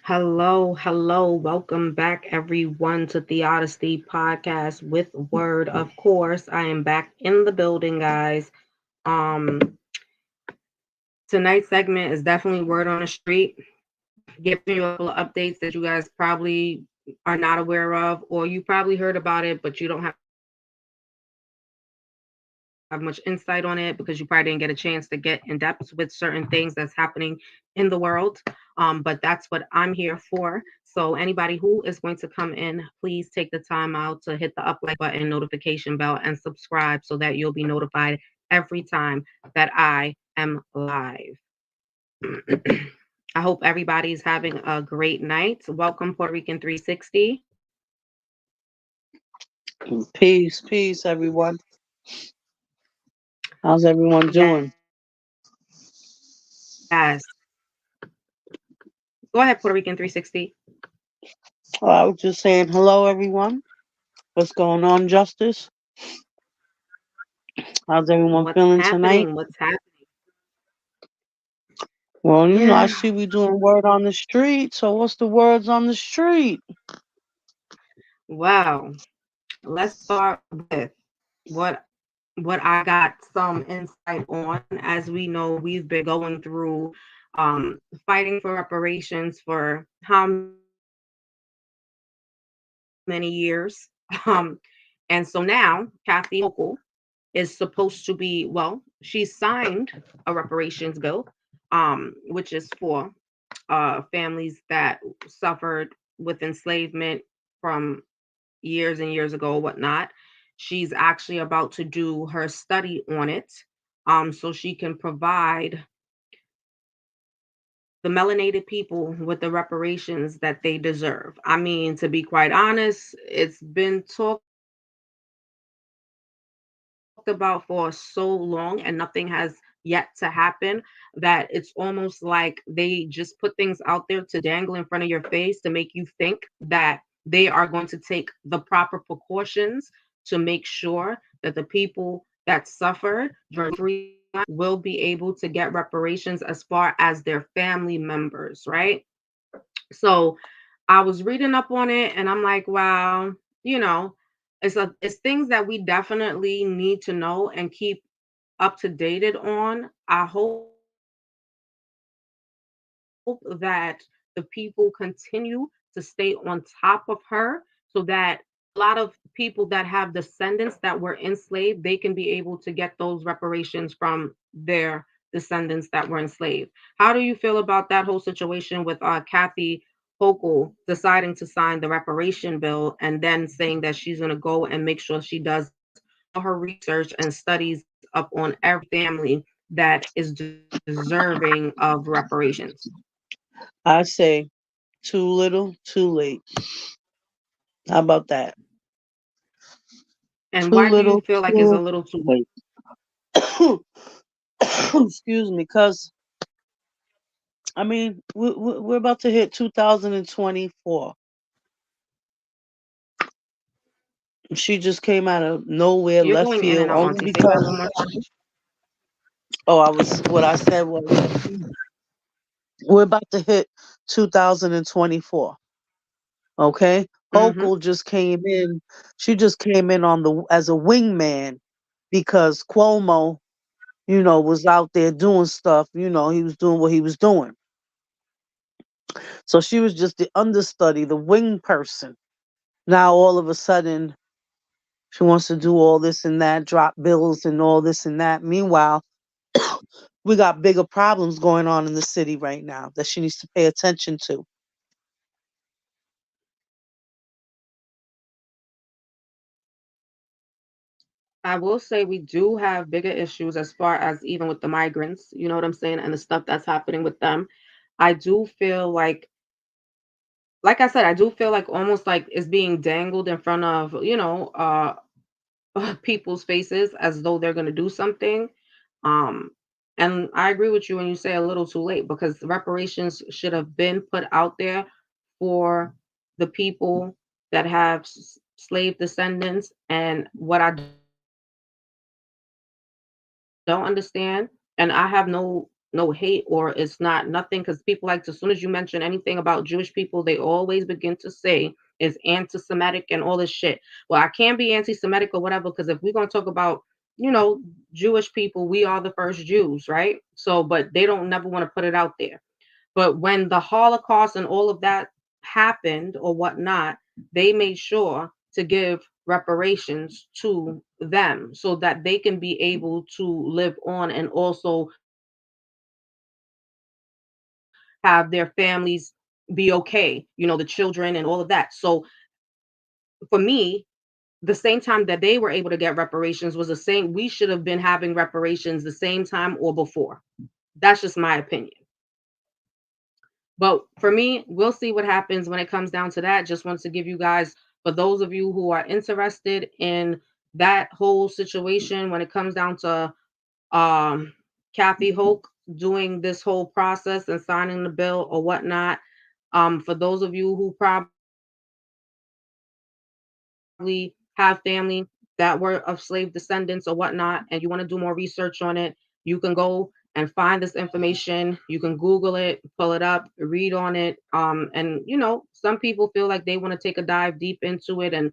Hello, hello. Welcome back, everyone, to Theodicy Podcast with Word. Of course, I am back in the building, guys. Um, Tonight's segment is definitely Word on the Street, giving you a couple of updates that you guys probably are not aware of, or you probably heard about it, but you don't have much insight on it because you probably didn't get a chance to get in depth with certain things that's happening in the world. But that's what I'm here for. So anybody who is going to come in, please take the time out to hit the up like button, notification bell, and subscribe so that you'll be notified every time that I am live. I hope everybody's having a great night. Welcome, Puerto Rican 360. Peace, peace, everyone. How's everyone doing? Yes. Go ahead, Puerto Rican 360. Oh, I was just saying hello, everyone. What's going on, Justice? How's everyone What's feeling tonight? happening? What's happening? Well, I Yeah. see we doing word on the street. So what's the words on the street? Well, let's start with what what I got some insight on. As we know, we've been going through fighting for reparations for how many years? And so now Kathy Hochul is supposed to be, well, she signed a reparations bill, which is for families that suffered with enslavement from years and years ago, whatnot. She's actually about to do her study on it, so she can provide the melanated people with the reparations that they deserve. I mean, to be quite honest, it's been talked about for so long and nothing has yet to happen that it's almost like they just put things out there to dangle in front of your face to make you think that they are going to take the proper precautions to make sure that the people that suffered during slavery will be able to get reparations as far as their family members, right? So I was reading up on it and I'm like, wow, it's things that we definitely need to know and keep up to dated on. I hope that the people continue to stay on top of her so that a lot of people that have descendants that were enslaved, they can be able to get those reparations from their descendants that were enslaved. How do you feel about that whole situation with Kathy Hochul deciding to sign the reparation bill and then saying that she's going to go and make sure she does all her research and studies up on every family that is deserving of reparations? I say too little, too late. How about that? And Too why do you little, feel like it's a too little too late? late. Excuse me, because I mean we're about to hit 2024. She just came out of nowhere, You're left going in and field, out, only Auntie. Say that because one more time. what I said was we're about to hit 2024. Okay. Mm-hmm. Hochul just came in. She just came in on the as a wingman because Cuomo, was out there doing stuff. He was doing what he was doing. So she was just the understudy, the wing person. Now all of a sudden she wants to do all this and that, drop bills and all this and that. Meanwhile, we got bigger problems going on in the city right now that she needs to pay attention to. I will say we do have bigger issues as far as even with the migrants, you know what I'm saying, and the stuff that's happening with them. I do feel like I said, I do feel like almost like it's being dangled in front of, people's faces as though they're going to do something. Um, and I agree with you when you say a little too late because reparations should have been put out there for the people that have slave descendants. And what I don't understand, and I have no no hate or it's not nothing, because people like to, as soon as you mention anything about Jewish people, they always begin to say is anti-Semitic and all this shit. Well, I can't be anti-Semitic or whatever, because if we're gonna talk about, you know, Jewish people, we are the first Jews, right? So, but they don't never want to put it out there. But when the Holocaust and all of that happened or whatnot, they made sure to give reparations to them so that they can be able to live on and also have their families be okay, the children and all of that. So for me, the same time that they were able to get reparations was the same, we should have been having reparations the same time or before. That's just my opinion. But for me, we'll see what happens when it comes down to that. Just want to give you guys, for those of you who are interested in that whole situation, when it comes down to um, Kathy Hoke doing this whole process and signing the bill or whatnot. For those of you who probably have family that were of slave descendants or whatnot, and you want to do more research on it, you can go and find this information. You can Google it, pull it up, read on it. And some people feel like they want to take a dive deep into it and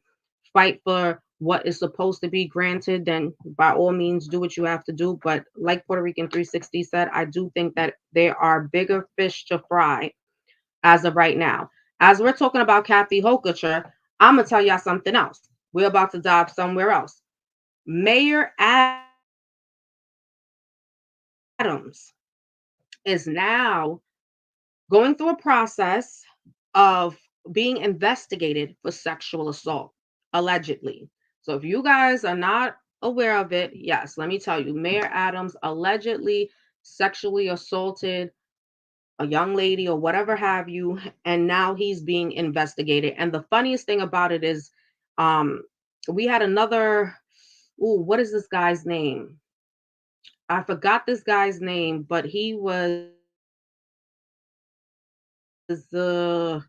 fight for what is supposed to be granted, then by all means do what you have to do. But like Puerto Rican 360 said, I do think that there are bigger fish to fry as of right now. As we're talking about Kathy Hochulture, I'm gonna tell y'all something else. We're about to dive somewhere else. Mayor Adams is now going through a process of being investigated for sexual assault, allegedly. So if you guys are not aware of it, yes, let me tell you, Mayor Adams allegedly sexually assaulted a young lady or whatever have you, and now he's being investigated. And the funniest thing about it is, um, we had another. Ooh, what is this guy's name? I forgot this guy's name, but he was the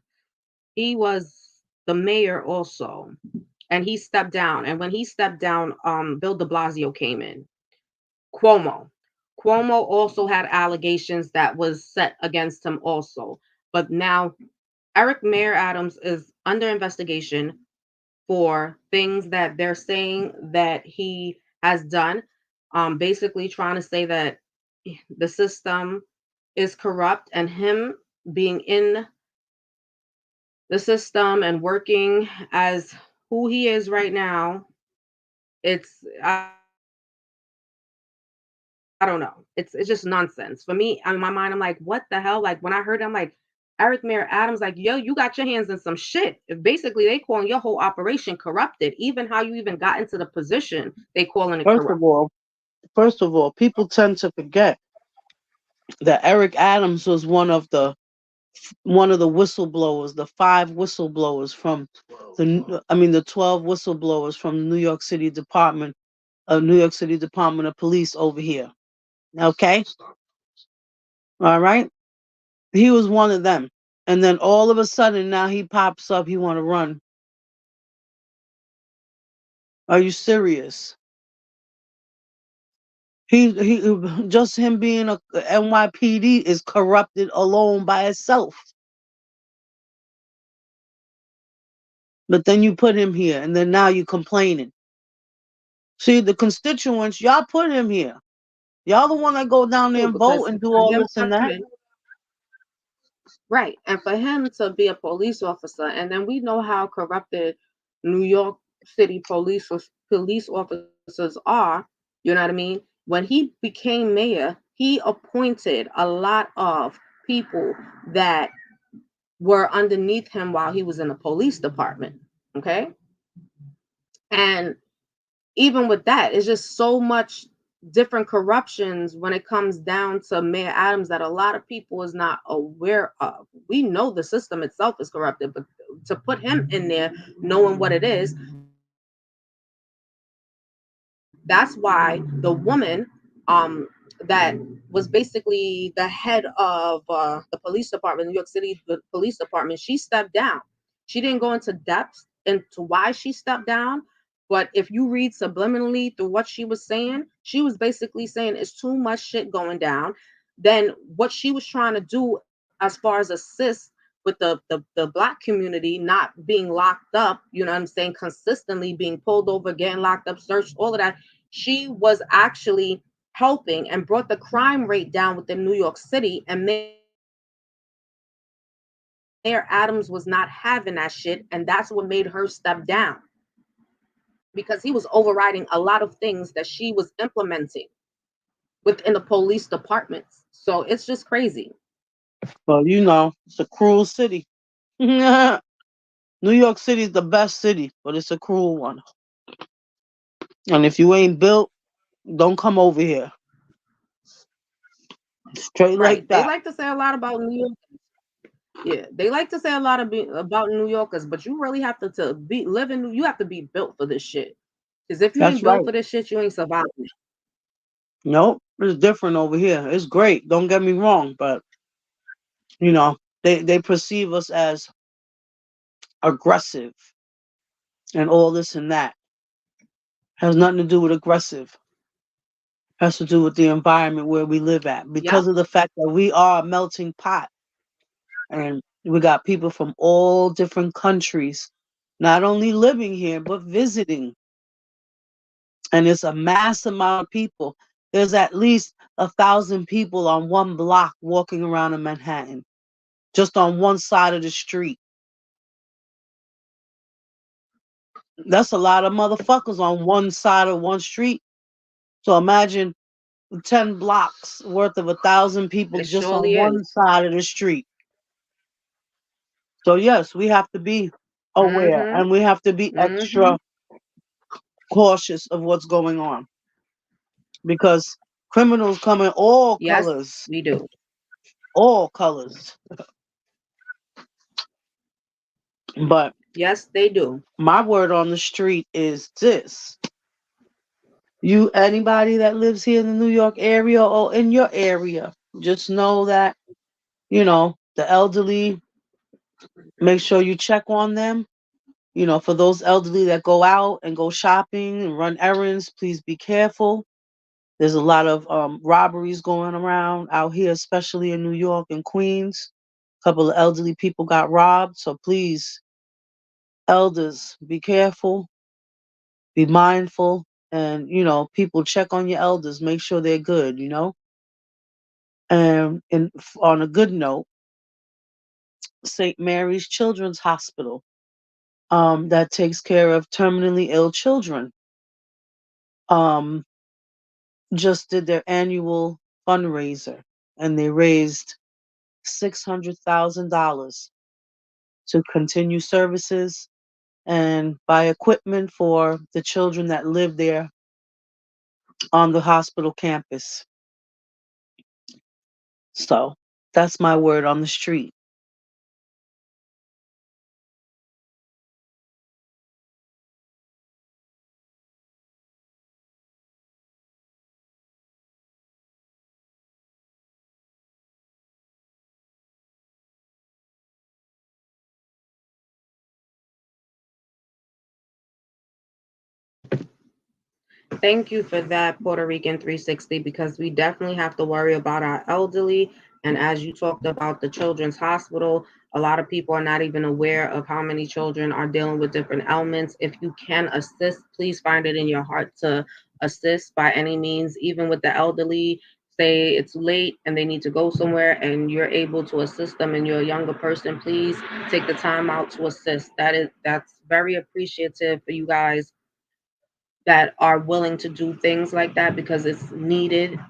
mayor also, and he stepped down. And when he stepped down, Bill De Blasio came in. Cuomo. Cuomo also had allegations that was set against him also. But now Eric Mayor Adams is under investigation for things that they're saying that he has done. Basically trying to say that the system is corrupt, and him being in the system and working as who he is right now, it's I don't know. It's just nonsense. For me, in my mind, I'm like, what the hell? Like when I heard I'm like, Eric Mayor Adams, like, yo, you got your hands in some shit. Basically, they calling your whole operation corrupted. Even how you even got into the position, they calling it First corrupt. of all, first of all, people tend to forget that Eric Adams was one of the whistleblowers, the five whistleblowers from the 12 whistleblowers from the New York City Department of Police over here. Okay? All right? He was one of them. And then all of a sudden now he pops up, he want to run. Are you serious? He just him being a NYPD is corrupted alone by itself. But then you put him here and then now you complaining. See, the constituents, y'all put him here. Y'all the one that go down there True, and vote because and do for all him this and that. coming, right, and for him to be a police officer, and then we know how corrupted New York City police officers are. You know what I mean? When he became mayor, he appointed a lot of people that were underneath him while he was in the police department. Okay, and even with that, it's just so much different corruptions when it comes down to Mayor Adams that a lot of people is not aware of. We know the system itself is corrupted, but to put him in there, knowing what it is, that's why the woman that was basically the head of the police department, New York City police department, she stepped down. She didn't go into depth into why she stepped down, but if you read subliminally through what she was saying, she was basically saying it's too much shit going down. then what she was trying to do as far as assist with the black community not being locked up, you know what I'm saying, consistently being pulled over, getting locked up, searched, all of that, she was actually helping and brought the crime rate down within New York City. And Mayor Adams was not having that shit, and that's what made her step down, because he was overriding a lot of things that she was implementing within the police departments. So it's just crazy. Well, it's a cruel city. New York City is the best city, but it's a cruel one. And if you ain't built, don't come over here. Straight like Right. They that. like to say a lot about New York. Yeah, they like to say a lot about New Yorkers, but you really have to be live in you have to be built for this shit. Because if you That's ain't built right. for this shit, you ain't surviving it. Nope, it's different over here. It's great. Don't get me wrong, but you know, they perceive us as aggressive and all this and that. Has nothing to do with aggressive. Has to do with the environment where we live at. Because Yep. of the fact that we are a melting pot and we got people from all different countries, not only living here but visiting. And it's a mass amount of people. There's at least 1,000 people on one block walking around in Manhattan, just on one side of the street. That's a lot of motherfuckers on one side of one street. So imagine 10 blocks worth of 1,000 people It just on surely is. one side of the street. So yes, we have to be aware Mm-hmm. and we have to be Mm-hmm. extra cautious of what's going on because criminals come in all Yes, colors, we do. all colors. But Yes, they do. my word on the street is this. You, anybody that lives here in the New York area or in your area, just know that, the elderly, make sure you check on them. For those elderly that go out and go shopping and run errands, please be careful. There's a lot of robberies going around out here, especially in New York and Queens. A couple of elderly people got robbed. So please, elders, be careful, be mindful, and, people check on your elders, make sure they're good. And on a good note, St. Mary's Children's Hospital, that takes care of terminally ill children, um, just did their annual fundraiser, and they raised $600,000 to continue services and buy equipment for the children that live there on the hospital campus. So that's my word on the street. Thank you for that, Puerto Rican 360, because we definitely have to worry about our elderly. And as you talked about the children's hospital, a lot of people are not even aware of how many children are dealing with different ailments. If you can assist, please find it in your heart to assist by any means, even with the elderly. Say it's late and they need to go somewhere and you're able to assist them and you're a younger person, please take the time out to assist. That's very appreciative for you guys that are willing to do things like that because it's needed,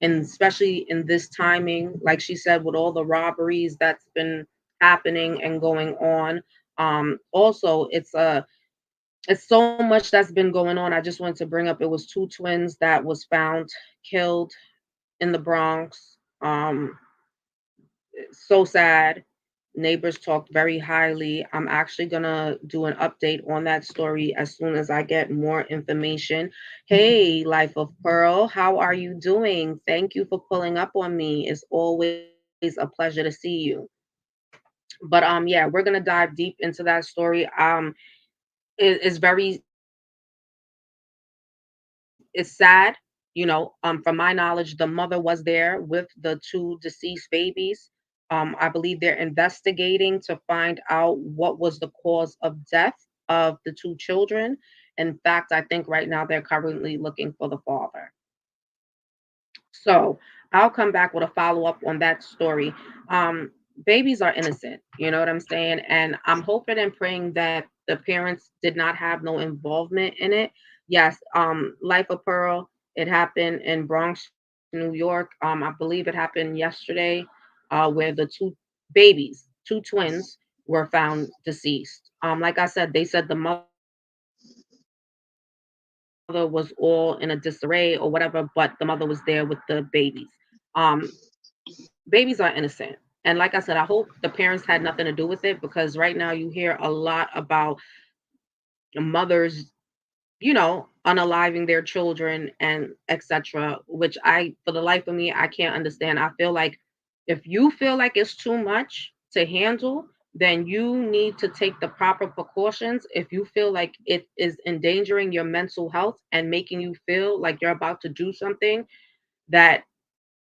and especially in this timing, like she said, with all the robberies that's been happening and going on. Also, it's so much that's been going on. I just wanted to bring up, it was two twins that was found killed in the Bronx. So sad. Neighbors talked very highly. I'm actually gonna do an update on that story as soon as I get more information. Hey, Life of Pearl, how are you doing? Thank you for pulling up on me. It's always a pleasure to see you. But yeah, we're gonna dive deep into that story. It's very, it's sad, you know, From my knowledge, the mother was there with the two deceased babies. I believe they're investigating to find out what was the cause of death of the two children. In fact, I think right now they're currently looking for the father. So I'll come back with a follow up on that story. Um, Babies are innocent, you know what I'm saying? And I'm hoping and praying that the parents did not have no involvement in it. Yes, Life of Pearl, it happened in Bronx, New York. I believe it happened yesterday, where the two babies, two twins, were found deceased. Like I said, they said the mother was all in a disarray or whatever, but the mother was there with the babies. Um, Babies are innocent. And like I said, I hope the parents had nothing to do with it because right now you hear a lot about mothers, unaliving their children and etc. Which for the life of me, I can't understand. I feel like if you feel like it's too much to handle, then you need to take the proper precautions. If you feel like it is endangering your mental health and making you feel like you're about to do something that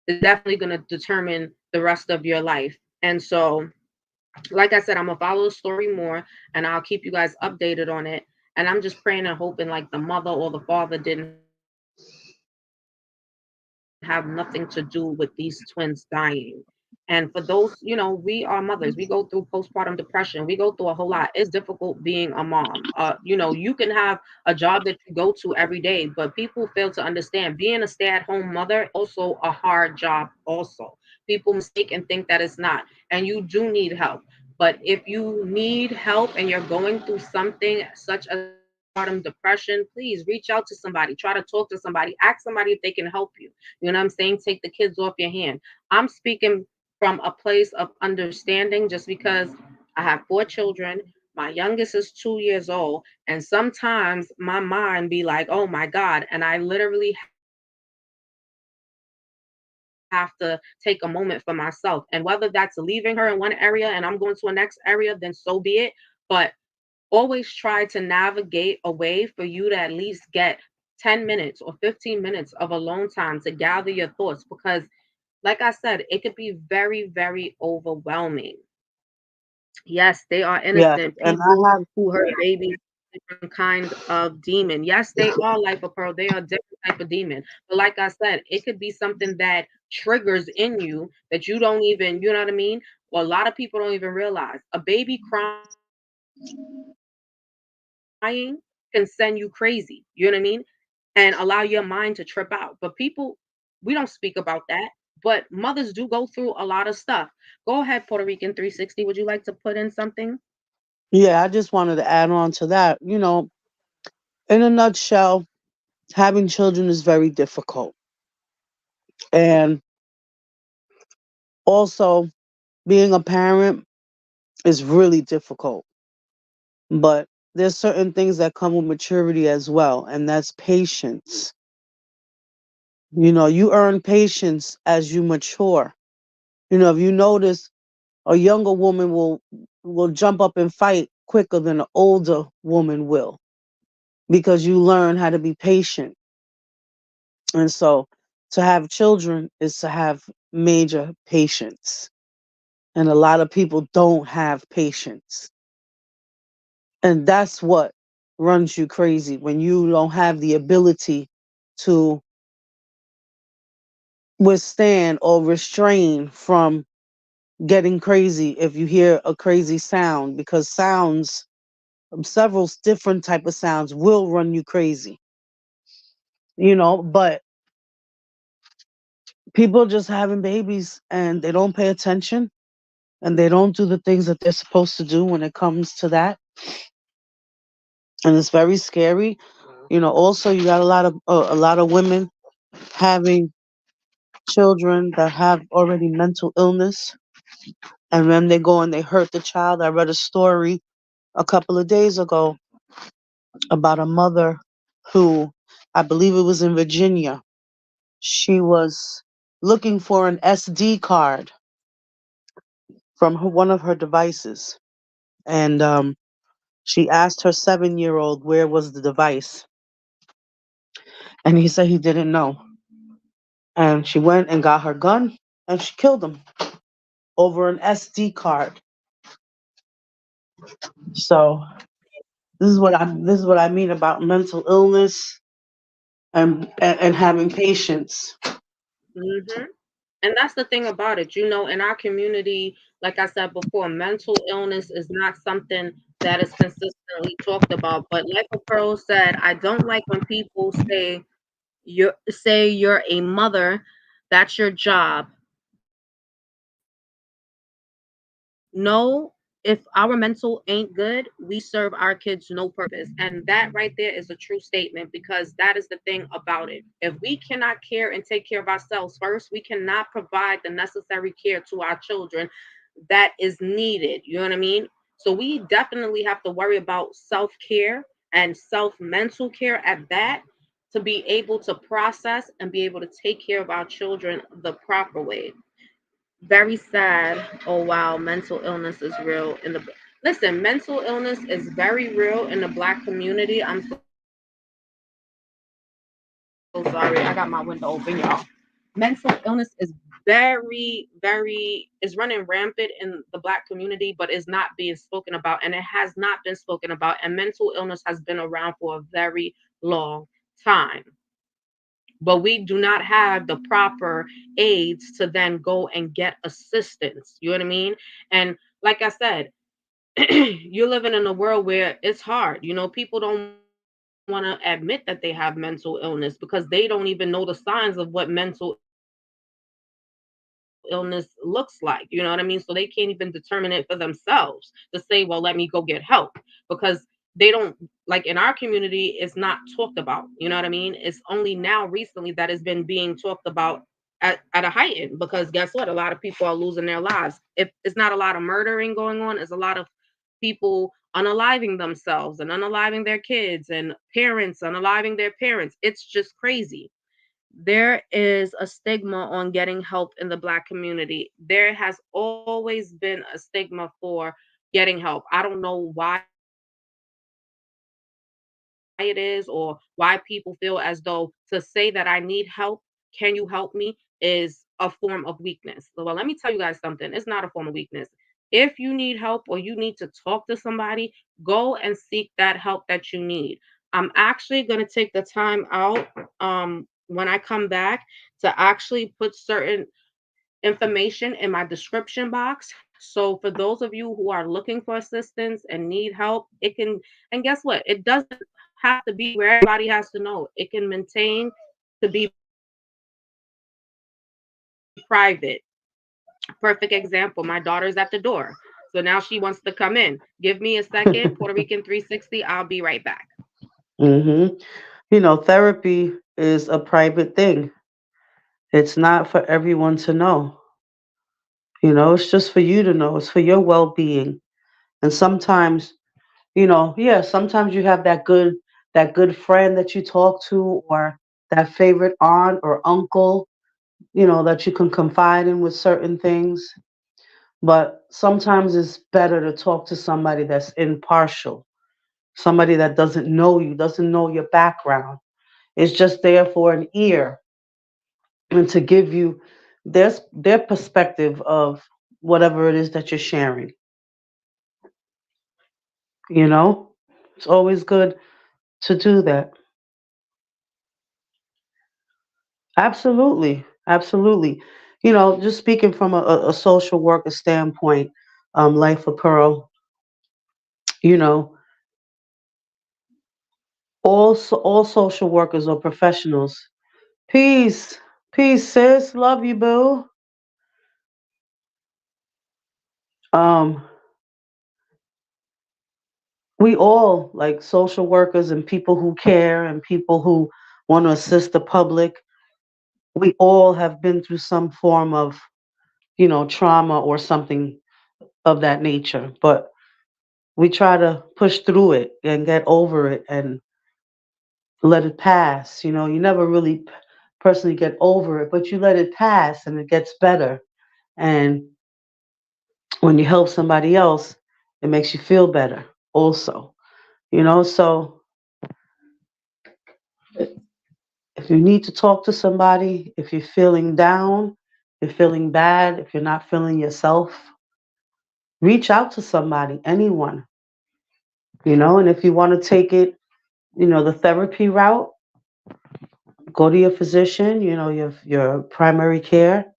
is definitely going to determine the rest of your life. And so, like I said, I'm gonna follow the story more and I'll keep you guys updated on it. And I'm just praying and hoping like the mother or the father didn't have nothing to do with these twins dying. And for those, we are mothers. We go through postpartum depression. We go through a whole lot. It's difficult being a mom. You can have a job that you go to every day, but people fail to understand being a stay-at-home mother also a hard job also. People mistake and think that it's not. And you do need help. But if you need help and you're going through something such as postpartum depression, please reach out to somebody. Try to talk to somebody. Ask somebody if they can help you. You know what I'm saying? Take the kids off your hand. I'm speaking from a place of understanding just because I have four children. My youngest is 2 years old. And sometimes my mind be like, oh my God. And I literally have to take a moment for myself. And whether that's leaving her in one area and I'm going to a next area, then so be it. But always try to navigate a way for you to at least get 10 minutes or 15 minutes of alone time to gather your thoughts because like I said, it could be very, very overwhelming. Yes, they are Yes, innocent and people I have who hurt babies, different kind of demon. Yes, they are life of pearl. They are different type of demon. But like I said, it could be something that triggers in you that you don't even, you know what I mean? Or a lot of people don't even realize. A baby crying can send you crazy. You know what I mean? And allow your mind to trip out. But people, we don't speak about that. But mothers do go through a lot of stuff. Go ahead, Puerto Rican 360. Would you like to put in something? yeah, I just wanted to add on to that. In a nutshell, having children is very difficult. And also being a parent is really difficult. But there's certain things that come with maturity as well, and that's patience. You earn patience as you mature. If you notice, a younger woman will jump up and fight quicker than an older woman will because you learn how to be patient. And so to have children is to have major patience. And a lot of people don't have patience. And that's what runs you crazy when you don't have the ability to withstand or restrain from getting crazy if you hear a crazy sound because sounds several different type of sounds will run you crazy, but people just having babies and they don't pay attention and they don't do the things that they're supposed to do when it comes to that, and it's very scary. Also you got a lot of women having children that have already mental illness, and then they go and they hurt the child. I read a story a couple of days ago about a mother who, I believe it was in Virginia. She was looking for an SD card from one of her devices. And she asked her 7-year old where was the device. And he said he didn't know. And she went and got her gun and she killed him over an SD card. So this is what I mean about mental illness and having patience. Hmm. And that's the thing about it. In our community, like I said before, mental illness is not something that is consistently talked about. But like a Pearl said, I don't like when people say you're a mother, that's your job. No, if our mental ain't good, we serve our kids no purpose. And that right there is a true statement, because that is the thing about it. If we cannot care and take care of ourselves first, we cannot provide the necessary care to our children that is needed. You know what I mean? So we definitely have to worry about self care and self mental care at that, to be able to process and be able to take care of our children the proper way. Very sad. Oh wow, mental illness is real in the listen, mental illness is very real in the black community. I'm so sorry. I got my window open, y'all. Mental illness is very is running rampant in the black community, but is not being spoken about, and it has not been spoken about. And mental illness has been around for a very long time, but we do not have the proper aids to then go and get assistance. You know what I mean? And like I said, you're living in a world where it's hard. People don't want to admit that they have mental illness because they don't even know the signs of what mental illness looks like. You know what I mean? So they can't even determine it for themselves to say, well, let me go get help, because they don't, like in our community, it's not talked about. You know what I mean? It's only now recently that has been being talked about at a heighten, because guess what? A lot of people are losing their lives. If it's not a lot of murdering going on, it's a lot of people unaliving themselves and unaliving their kids, and parents unaliving their parents. It's just crazy. There is a stigma on getting help in the black community. There has always been a stigma for getting help. I don't know why it is, or why people feel as though to say that I need help, can you help me, is a form of weakness. Well, let me tell you guys something. It's not a form of weakness. If you need help or you need to talk to somebody, go and seek that help that you need. I'm actually going to take the time out when I come back to actually put certain information in my description box. So for those of you who are looking for assistance and need help, it can, and guess what? It doesn't have to be where everybody has to know. It can maintain to be private. Perfect example. My daughter's at the door. So now she wants to come in. Give me a second. Puerto Rican 360. I'll be right back. Hmm. Therapy is a private thing. It's not for everyone to know. It's just for you to know. It's for your well-being. And sometimes, yeah, sometimes you have that good friend that you talk to, or that favorite aunt or uncle, that you can confide in with certain things. But sometimes it's better to talk to somebody that's impartial, somebody that doesn't know you, doesn't know your background. It's just there for an ear and to give you their perspective of whatever it is that you're sharing. You know, it's always good to do that. Absolutely, absolutely. Just speaking from a social worker standpoint, Life of Pearl, you know, all social workers are professionals. Peace, peace, sis. Love you, boo. Um, we all, like social workers and people who care and people who want to assist the public, we all have been through some form of, trauma or something of that nature. But we try to push through it and get over it and let it pass. You never really personally get over it, but you let it pass and it gets better. And when you help somebody else, it makes you feel better also. So if If you need to talk to somebody, if you're feeling down, you're feeling bad, if you're not feeling yourself, reach out to somebody, anyone, and if you want to take it, the therapy route, go to your physician, your primary care,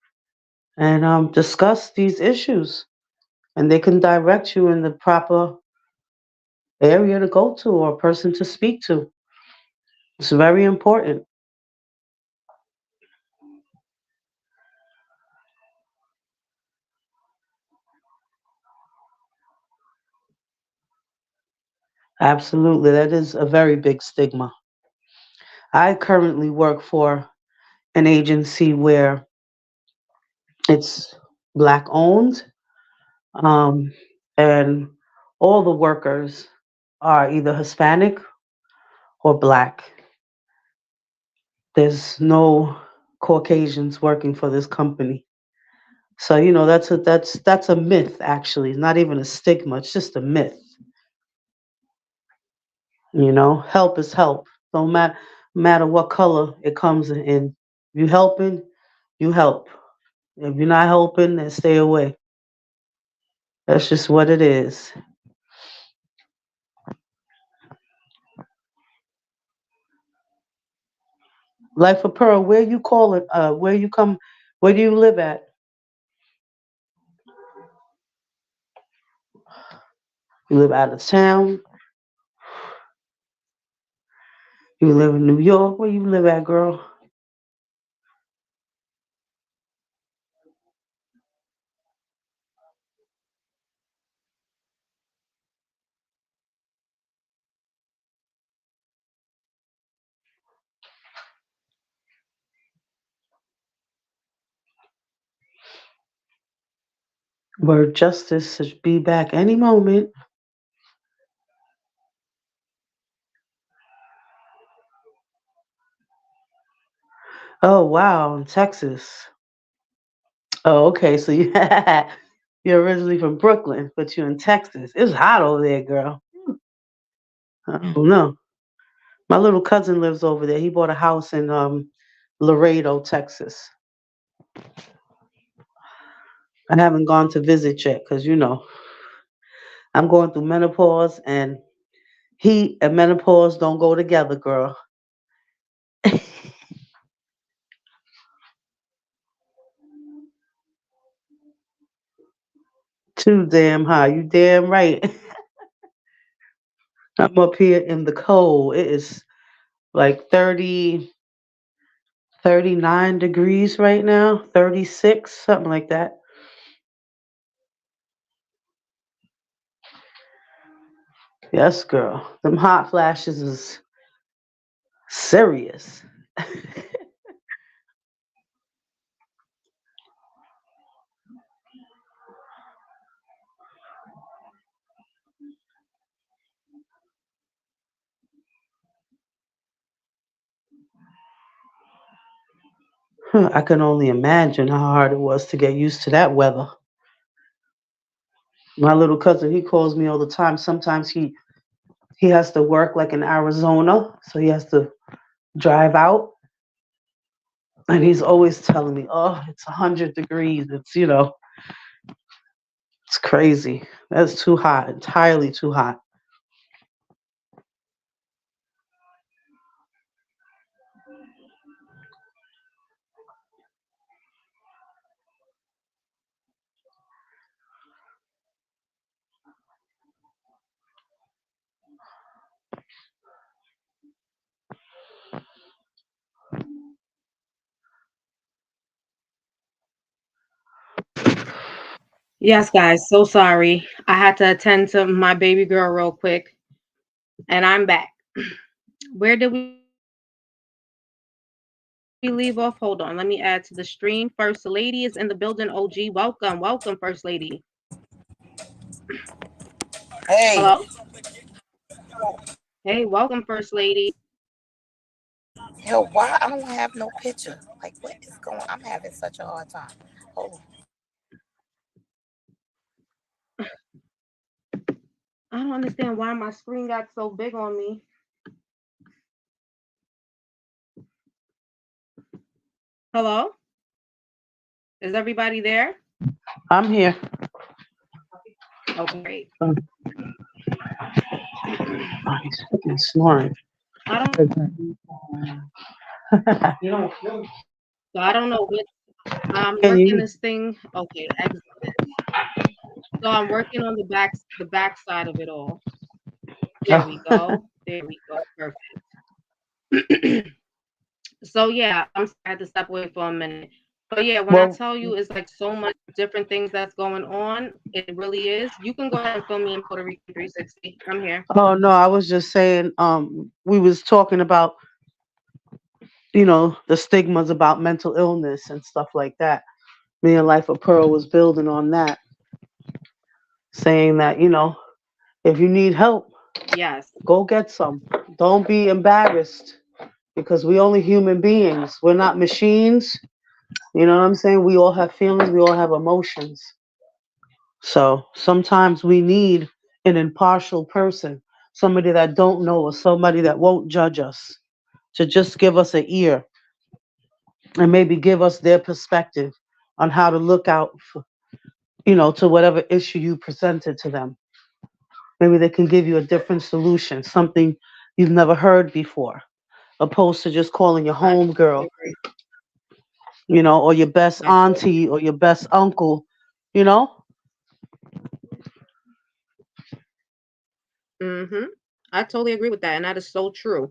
and discuss these issues. And they can direct you in the proper area to go to or person to speak to. It's very important. Absolutely. That is a very big stigma. I currently work for an agency where it's Black owned, um, and all the workers are either Hispanic or Black. There's no Caucasians working for this company. So that's a myth. Actually, it's not even a stigma. It's just a myth. Help is help. Don't matter what color it comes in. You helping, you help. If you're not helping, then stay away. That's just what it is. Life of Pearl, where you call it? Where you come? Where do you live at? You live out of town. You live in New York. Where you live at, girl? Where justice should be back any moment. Oh wow, in Texas. Oh, okay. So you're originally from Brooklyn, but you're in Texas. It's hot over there, girl. I don't know. My little cousin lives over there. He bought a house in Laredo, Texas. I haven't gone to visit yet because I'm going through menopause, and heat and menopause don't go together, girl. Too damn high. You damn right. I'm up here in the cold. It is like 39 degrees right now, 36, something like that. Yes, girl. Them hot flashes is serious. I can only imagine how hard it was to get used to that weather. My little cousin, he calls me all the time. Sometimes he has to work like in Arizona, so he has to drive out, and he's always telling me, "Oh, it's 100 degrees. It's crazy. That's too hot. Entirely too hot." Yes, guys, so sorry. I had to attend to my baby girl real quick, and I'm back. Where did we leave off? Hold on. Let me add to the stream. First Lady is in the building. OG, welcome. Welcome, First Lady. Hello? Hey, Hey, welcome, First Lady. yo, why I don't have no picture? Like, what is going? I'm having such a hard time. Hold on. I don't understand why my screen got so big on me. Hello? Is everybody there? I'm here. Okay, great. Oh, he's fucking snoring. I don't so I don't know what I'm Can working you? this thing. Okay, excellent. So I'm working on the back side of it all. There Oh. we go. There we go. Perfect. So yeah, I'm sorry I had to step away for a minute. But yeah, when I Well, tell you it's like so much different things that's going on, it really is. You can go ahead and fill me in Puerto Rican 360. I'm here. oh no, I was just saying, we was talking about, the stigmas about mental illness and stuff like that. Me and Life of Pearl was building on that, saying that, if you need help, Yes. go get some. Don't be embarrassed because we only human beings. We're not machines. You know what I'm saying? We all have feelings, we all have emotions. So sometimes we need an impartial person, somebody that don't know us, somebody that won't judge us, to just give us an ear and maybe give us their perspective on how to look out for, to whatever issue you presented to them. Maybe they can give you a different solution, something you've never heard before, opposed to just calling your I home totally girl, agree. or your best I totally auntie or your best uncle, you know? Mm-hmm. I totally agree with that, and that is so true.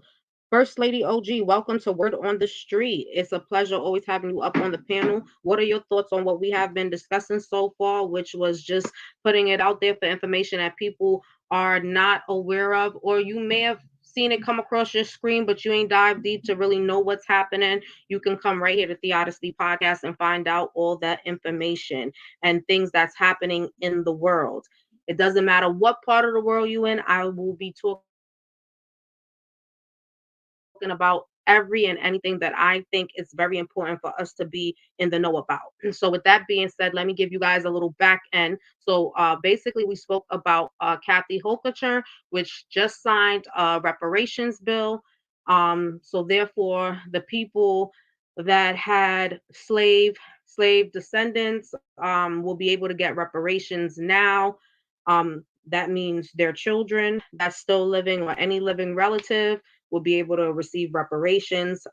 First Lady OG, welcome to Word on the Street. It's a pleasure always having you up on the panel. What are your thoughts on what we have been discussing so far, which was just putting it out there for information that people are not aware of, or you may have seen it come across your screen, but you ain't dive deep to really know what's happening. You can come right here to Theodicy Podcast and find out all that information and things that's happening in the world. It doesn't matter what part of the world you in. I will be talking about every and anything that I think is very important for us to be in the know about. And so, with that being said, let me give you guys a little back end. So, basically, we spoke about Kathy Hochulter, which just signed a reparations bill. So, therefore, the people that had slave descendants will be able to get reparations now. That means their children that's still living or any living relative will be able to receive reparations.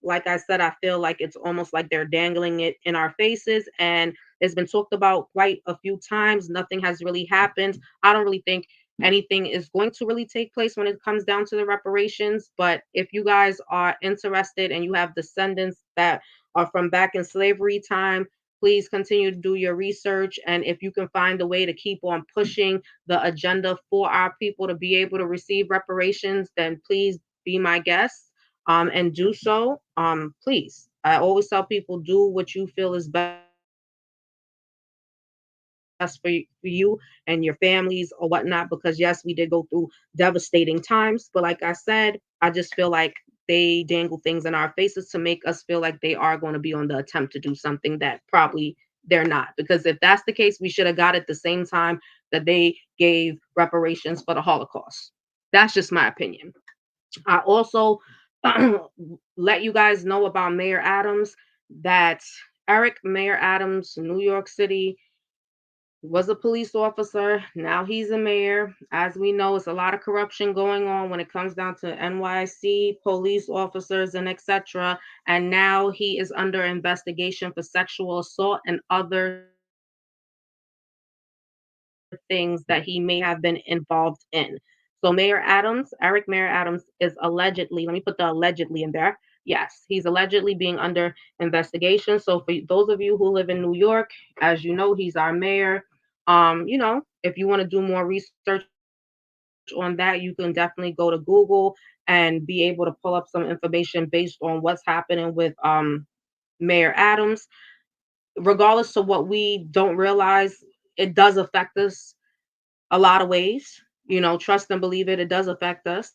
Like I said, I feel like it's almost like they're dangling it in our faces, and it's been talked about quite a few times. Nothing has really happened. I don't really think anything is going to really take place when it comes down to the reparations. But if you guys are interested and you have descendants that are from back in slavery time, please continue to do your research. And if you can find a way to keep on pushing the agenda for our people to be able to receive reparations, then please be my guest, and do so. Please. I always tell people do what you feel is best for you and your families or whatnot. Because yes, we did go through devastating times, but like I said, I just feel like they dangle things in our faces to make us feel like they are going to be on the attempt to do something that probably they're not. Because if that's the case, we should have got it the same time that they gave reparations for the Holocaust. That's just my opinion. I also let you guys know about Mayor Adams, that Mayor Adams, New York City, was a police officer. Now he's a mayor. As we know, it's a lot of corruption going on when it comes down to NYC police officers and etc. And now he is under investigation for sexual assault and other things that he may have been involved in. So Mayor Adams is allegedly, let me put the allegedly in there. Yes, he's allegedly being under investigation. So for those of you who live in New York, as you know, he's our mayor. If you want to do more research on that, you can definitely go to Google and be able to pull up some information based on what's happening with Mayor Adams. Regardless of what we don't realize, it does affect us a lot of ways. Trust and believe it, it does affect us,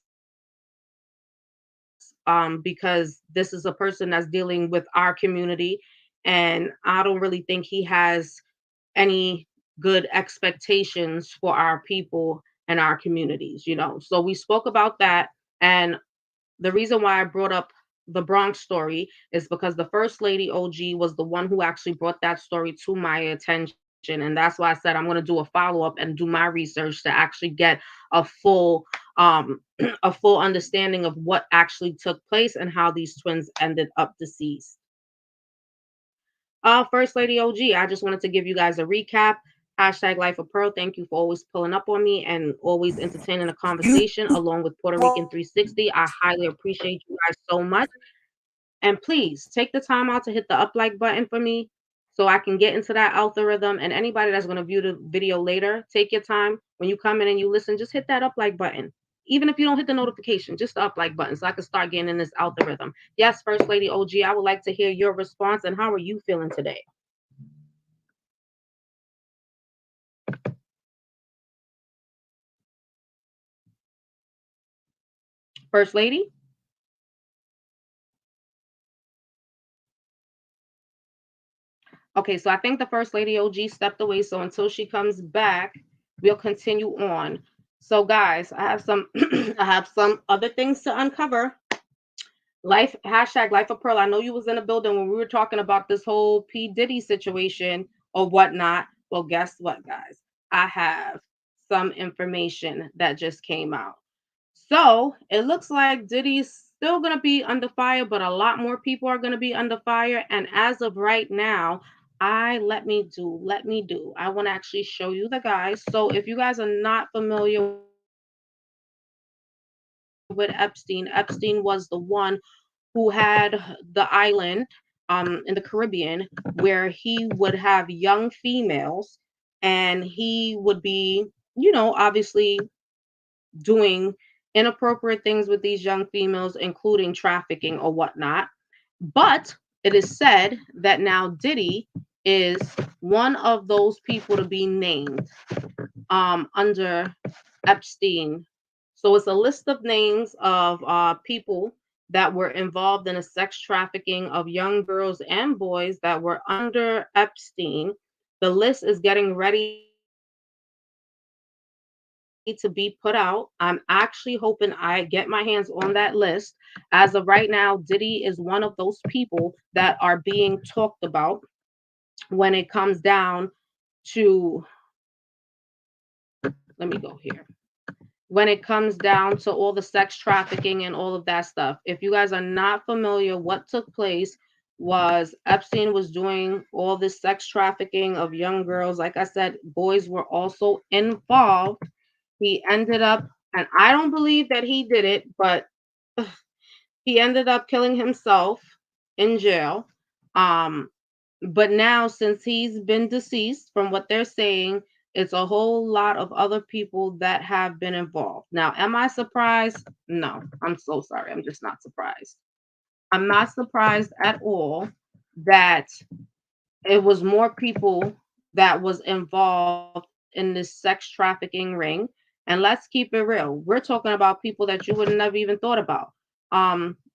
because this is a person that's dealing with our community, and I don't really think he has any good expectations for our people and our communities. So we spoke about that, and the reason why I brought up the Bronx story is because the first lady OG was the one who actually brought that story to my attention. And that's why I said I'm going to do a follow up and do my research to actually get a full a full understanding of what actually took place and how these twins ended up deceased. First Lady OG, I just wanted to give you guys a recap. Hashtag Life of Pearl. Thank you for always pulling up on me and always entertaining the You conversation along with Puerto Rican 360. I highly appreciate you guys so much. And please take the time out to hit the up like button for me so I can get into that algorithm. And anybody that's going to view the video later, take your time. When you come in and you listen, just hit that up like button. Even if you don't hit the notification, just the up like button so I can start getting in this algorithm. Yes, First Lady OG, I would like to hear your response and how are you feeling today? First Lady? Okay, so I think the First Lady OG stepped away. So until she comes back, we'll continue on. So guys, I have some I have some other things to uncover. Life hashtag Life of Pearl. I know you was in the building when we were talking about this whole P. Diddy situation or whatnot. Well, guess what, guys? I have some information that just came out. So it looks like Diddy's still gonna be under fire, but a lot more people are gonna be under fire. And as of right now, let me do. I want to actually show you the guys. So if you guys are not familiar with Epstein was the one who had the island in the Caribbean where he would have young females and he would be, obviously doing inappropriate things with these young females, including trafficking or whatnot. But it is said that now Diddy is one of those people to be named under Epstein. So it's a list of names of people that were involved in a sex trafficking of young girls and boys that were under Epstein. The list is getting ready to be put out. I'm actually hoping I get my hands on that list. As of right now, Diddy is one of those people that are being talked about when it comes down to, let me go here, when it comes down to all the sex trafficking and all of that stuff. If you guys are not familiar, what took place was Epstein was doing all this sex trafficking of young girls. Like I said, boys were also involved. He ended up, and I don't believe that he did it, but he ended up killing himself in jail. Um, but now, since he's been deceased, from what they're saying, it's a whole lot of other people that have been involved. Now, am I surprised? No, I'm so sorry. I'm just not surprised. I'm not surprised at all that it was more people that was involved in this sex trafficking ring. And let's keep it real. We're talking about people that you would have never even thought about.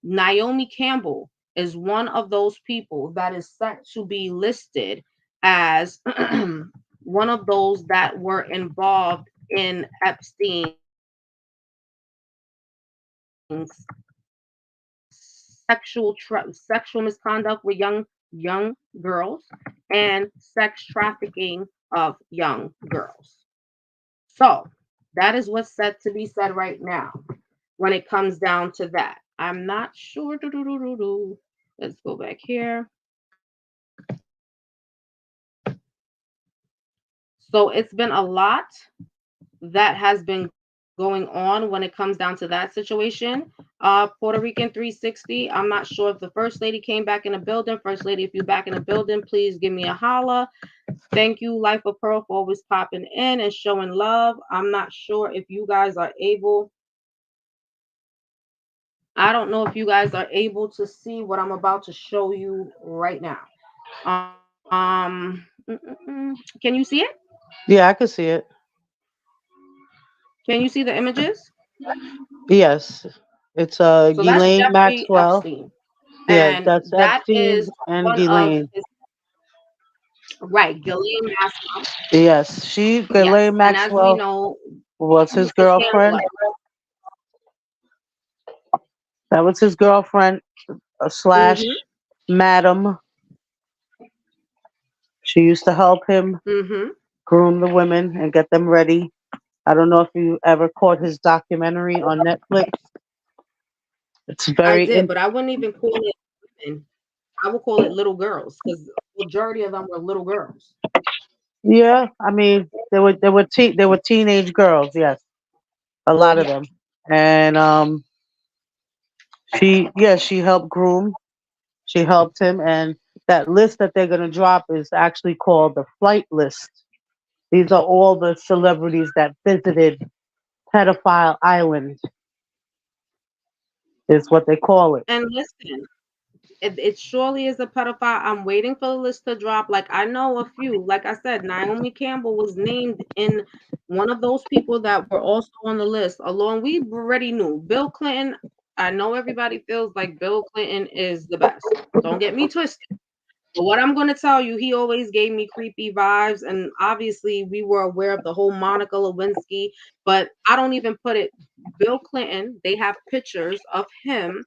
Naomi Campbell is one of those people that is set to be listed as one of those that were involved in Epstein's sexual misconduct with young girls and sex trafficking of young girls. So that is what's set to be said right now when it comes down to that. I'm not sure. Let's go back here. So it's been a lot that has been going on when it comes down to that situation. Puerto Rican 360. I'm not sure if the first lady came back in the building. First lady, if you're back in the building, please give me a holla. Thank you, Life of Pearl, for always popping in and showing love. I'm not sure if you guys are able. I don't know if you guys are able to see what I'm about to show you right now. Can you see it? Yeah, I could see it. Can you see the images? Yes. It's So that's Ghislaine Jeffrey Maxwell. Epstein. Yeah, And that's that Epstein is and one of Ghislaine. his, right, Ghislaine Maxwell. Yes, Yes. Ghislaine And as we Maxwell know, was he his was his girlfriend. handler. That was his girlfriend slash Mm-hmm. madam. She used to help him Mm-hmm. groom the women and get them ready. I don't know if you ever caught his documentary on Netflix. It's I very did, in. but I wouldn't even call it women. I would call it little girls because majority of them were little girls. Yeah, I mean they were teenage girls. Yes, a lot of Yeah. them. And she helped groom. She helped him, and that list that they're gonna drop is actually called the flight list. These are all the celebrities that visited Pedophile Island, is what they call it. And listen, it surely is a pedophile. I'm waiting for the list to drop. Like I know a few. Like I said, Naomi Campbell was named in one of those people that were also on the list. Along, we already knew Bill Clinton. I know everybody feels like Bill Clinton is the best. Don't get me twisted. But what I'm going to tell you, he always gave me creepy vibes. And obviously, we were aware of the whole Monica Lewinsky, but I don't even put it. Bill Clinton, they have pictures of him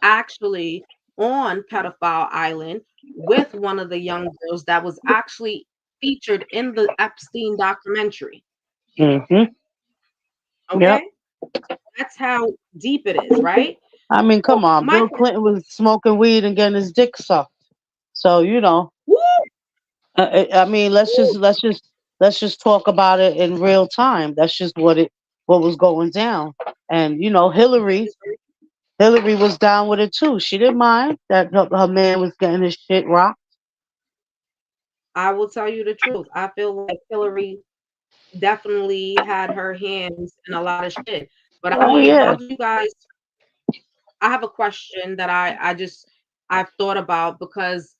actually on Pedophile Island with one of the young girls that was actually featured in the Epstein documentary. Hmm. Yep. Okay. That's how deep it is, right? I mean, So come on. my Bill Clinton was smoking weed and getting his dick sucked. So woo, I mean, woo, let's just talk about it in real time. That's just what was going down. And Hillary was down with it too. She didn't mind that her man was getting his shit rocked. I will tell you the truth. I feel like Hillary definitely had her hands in a lot of shit. But I Oh mean, how yeah. do you guys? I have a question that I've thought about because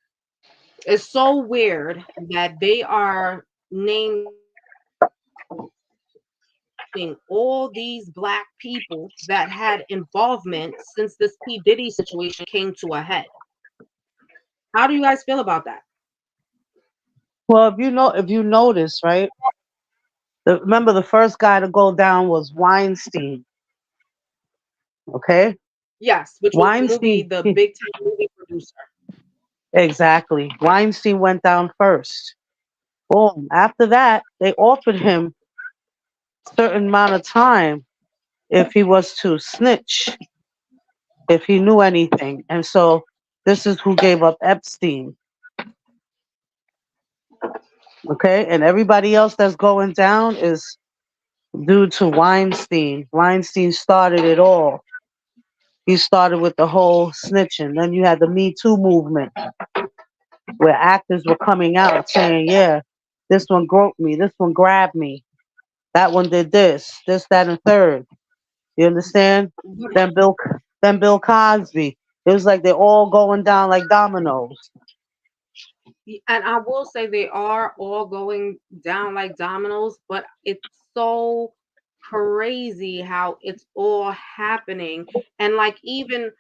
it's so weird that they are naming all these black people that had involvement since this P. Diddy situation came to a head. How do you guys feel about that? Well, if you notice, right? Remember the first guy to go down was Weinstein. Okay, Yes, which was the movie, Weinstein. the big time movie producer. Exactly. Weinstein went down first. Boom. After that, they offered him a certain amount of time if he was to snitch, if he knew anything. And so this is who gave up Epstein. Okay. And everybody else that's going down is due to Weinstein. Weinstein started it all. He started with the whole snitching. Then you had the Me Too movement where actors were coming out saying, yeah, this one groped me, this one grabbed me, that one did this, that, and third. You understand? But Then Bill Cosby. It was like they're all going down like dominoes. and I will say they are all going down like dominoes, but it's so crazy how it's all happening. And like even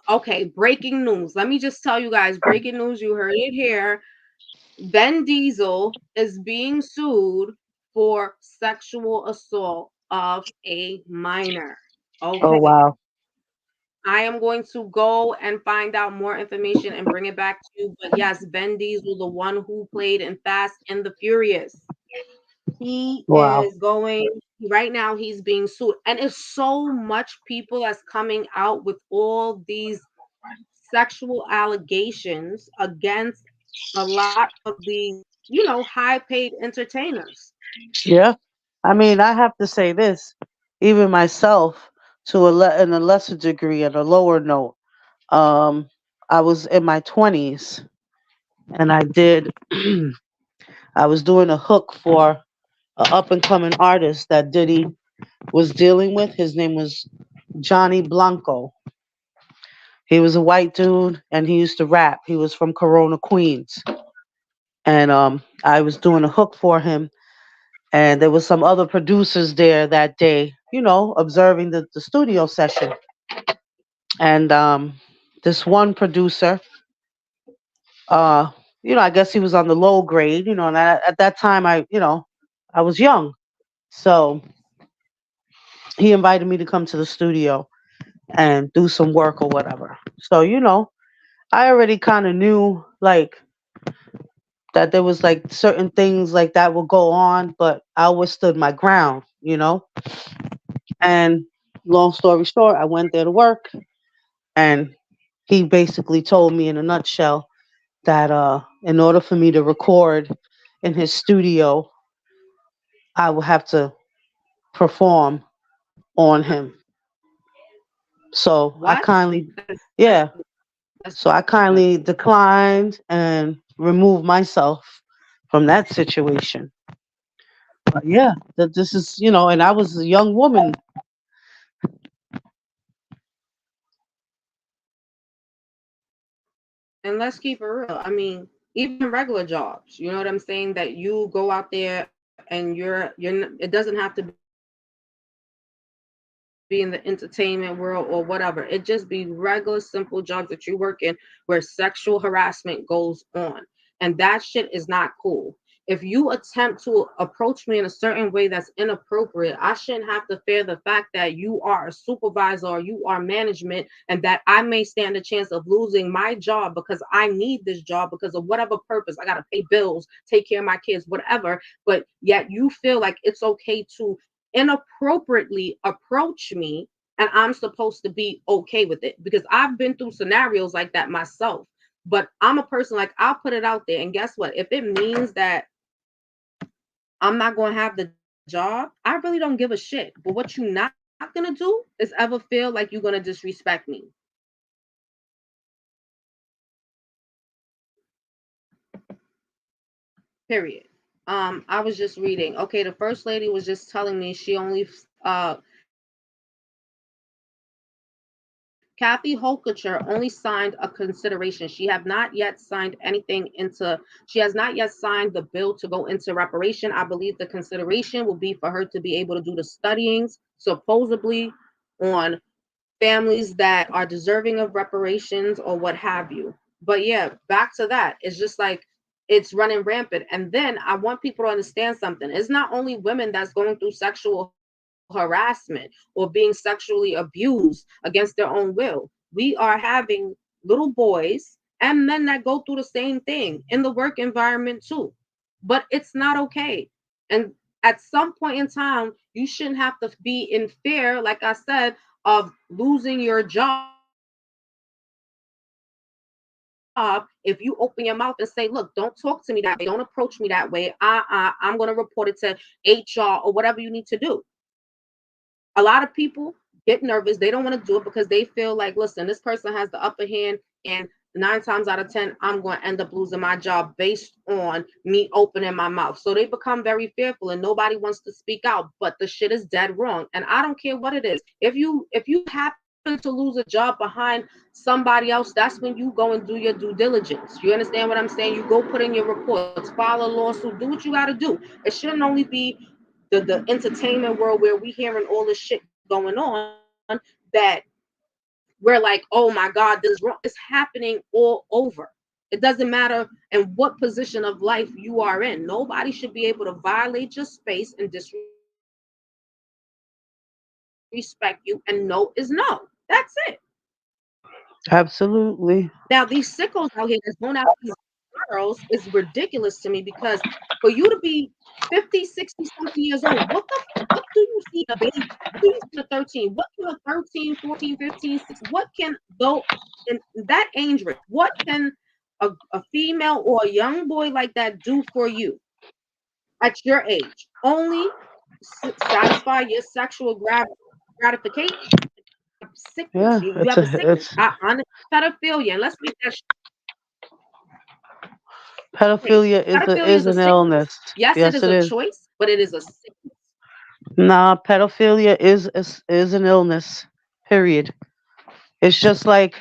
okay, breaking news. Let me just tell you guys, breaking news, you heard it here. Vin Diesel is being sued for sexual assault of a minor. Oh Okay. wow. I am going to go and find out more information and bring it back to you. But yes, Vin Diesel, the one who played in Fast and the Furious, he Wow. is going right now. He's being sued, and it's so much people that's coming out with all these sexual allegations against a lot of these, high paid entertainers. Yeah. I mean, I have to say this, even myself, in a lesser degree, and a lower note. Um, I was in my 20s, and I did. I was doing a hook for an up and coming artist that Diddy was dealing with. His name was Johnny Blanco. He was a white dude, and he used to rap. He was from Corona, Queens, and I was doing a hook for him. And there was some other producers there that day, observing the studio session. And this one producer, uh, I guess he was on the low grade, and at that time I was young. So he invited me to come to the studio. and do some work or whatever. So, I already kind of knew like that there was like certain things like that would go on, but I always stood my ground. And long story short, I went there to work, and he basically told me in a nutshell that in order for me to record in his studio, I would have to perform on him. So I What? kindly, That's yeah. that's So I that's kindly declined and removed myself from that situation. But yeah, that this is, and I was a young woman. and let's keep it real. I mean, even regular jobs, you know what I'm saying? That you go out there and it doesn't have to be in the entertainment world or whatever. It just be regular, simple jobs that you work in where sexual harassment goes on. And that shit is not cool. If you attempt to approach me in a certain way that's inappropriate, I shouldn't have to fear the fact that you are a supervisor or you are management and that I may stand a chance of losing my job because I need this job because of whatever purpose. I got to pay bills, take care of my kids, whatever. But yet you feel like it's okay to inappropriately approach me and I'm supposed to be okay with it because I've been through scenarios like that myself. But I'm a person like I'll put it out there, and guess what? If it means that I'm not going to have the job, I really don't give a shit. But what you're not going to do is ever feel like you're going to disrespect me. Period. I was just reading. Okay, the first lady was just telling me she only Kathy Hochulker only signed a consideration. She has not yet signed the bill to go into reparation. I believe the consideration will be for her to be able to do the studyings, supposedly, on families that are deserving of reparations or what have you. But yeah, back to that. It's just like it's running rampant. And then I want people to understand something. It's not only women that's going through sexual harassment or being sexually abused against their own will. We are having little boys and men that go through the same thing in the work environment too. But it's not okay. And at some point in time, you shouldn't have to be in fear, like I said, of losing your job if you open your mouth and say, look, don't talk to me that way. Don't approach me that way. I'm going to report it to HR or whatever you need to do. A lot of people get nervous. They don't want to do it because they feel like, listen, this person has the upper hand, and 9 times out of 10, I'm going to end up losing my job based on me opening my mouth. So they become very fearful and nobody wants to speak out, but the shit is dead wrong. And I don't care what it is. If you happen to lose a job behind somebody else, that's when you go and do your due diligence. You understand what I'm saying? You go put in your reports, file a lawsuit, do what you got to do. It shouldn't only be the entertainment world where we hearing all this shit going on that we're like, oh my God, this is wrong. It's happening all over. It doesn't matter in what position of life you are in. Nobody should be able to violate your space and disrespect you. And no is no. That's it. Now, Absolutely. these sickos out here that's going after these girls is ridiculous to me because for you to be 50, 60 something years old, what do you see in a baby? What do you see in a 13? What can a 13, 14, 15, 16, what can go in that age range? What can a female or a young boy like that do for you at your age? Only satisfy your sexual gratification. Sickness. Yeah, You have a sickness. Honest pedophilia. And let's make that straight. pedophilia Pedophilia is is a an sickness. illness. Yes, it Yes, is it a is. choice, but it is a sickness. Nah, pedophilia is an illness. Period. It's just like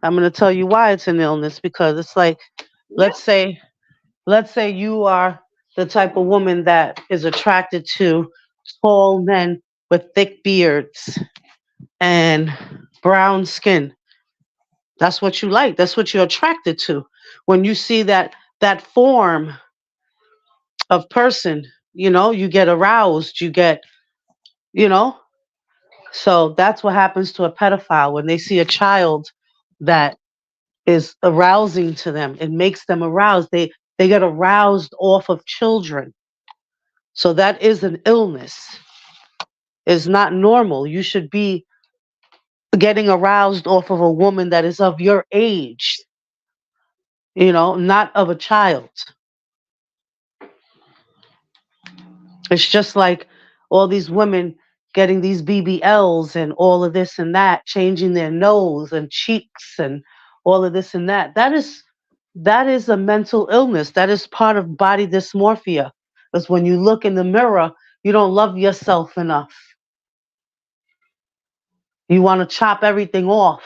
I'm gonna tell you why it's an illness because it's like Yeah. let's say let's say you are the type of woman that is attracted to tall men with thick beards and brown skin. That's what you like. That's what you're attracted to. When you see that form of person, you get aroused, you get, you know, So that's what happens to a pedophile when they see a child that is arousing to them. It makes them aroused. They get aroused off of children. So that is an illness. It's not normal. You should be getting aroused off of a woman that is of your age, not of a child. It's just like all these women getting these BBLs and all of this and that, changing their nose and cheeks and all of this and that. That is a mental illness. That is part of body dysmorphia. Because when you look in the mirror, you don't love yourself enough. You want to chop everything off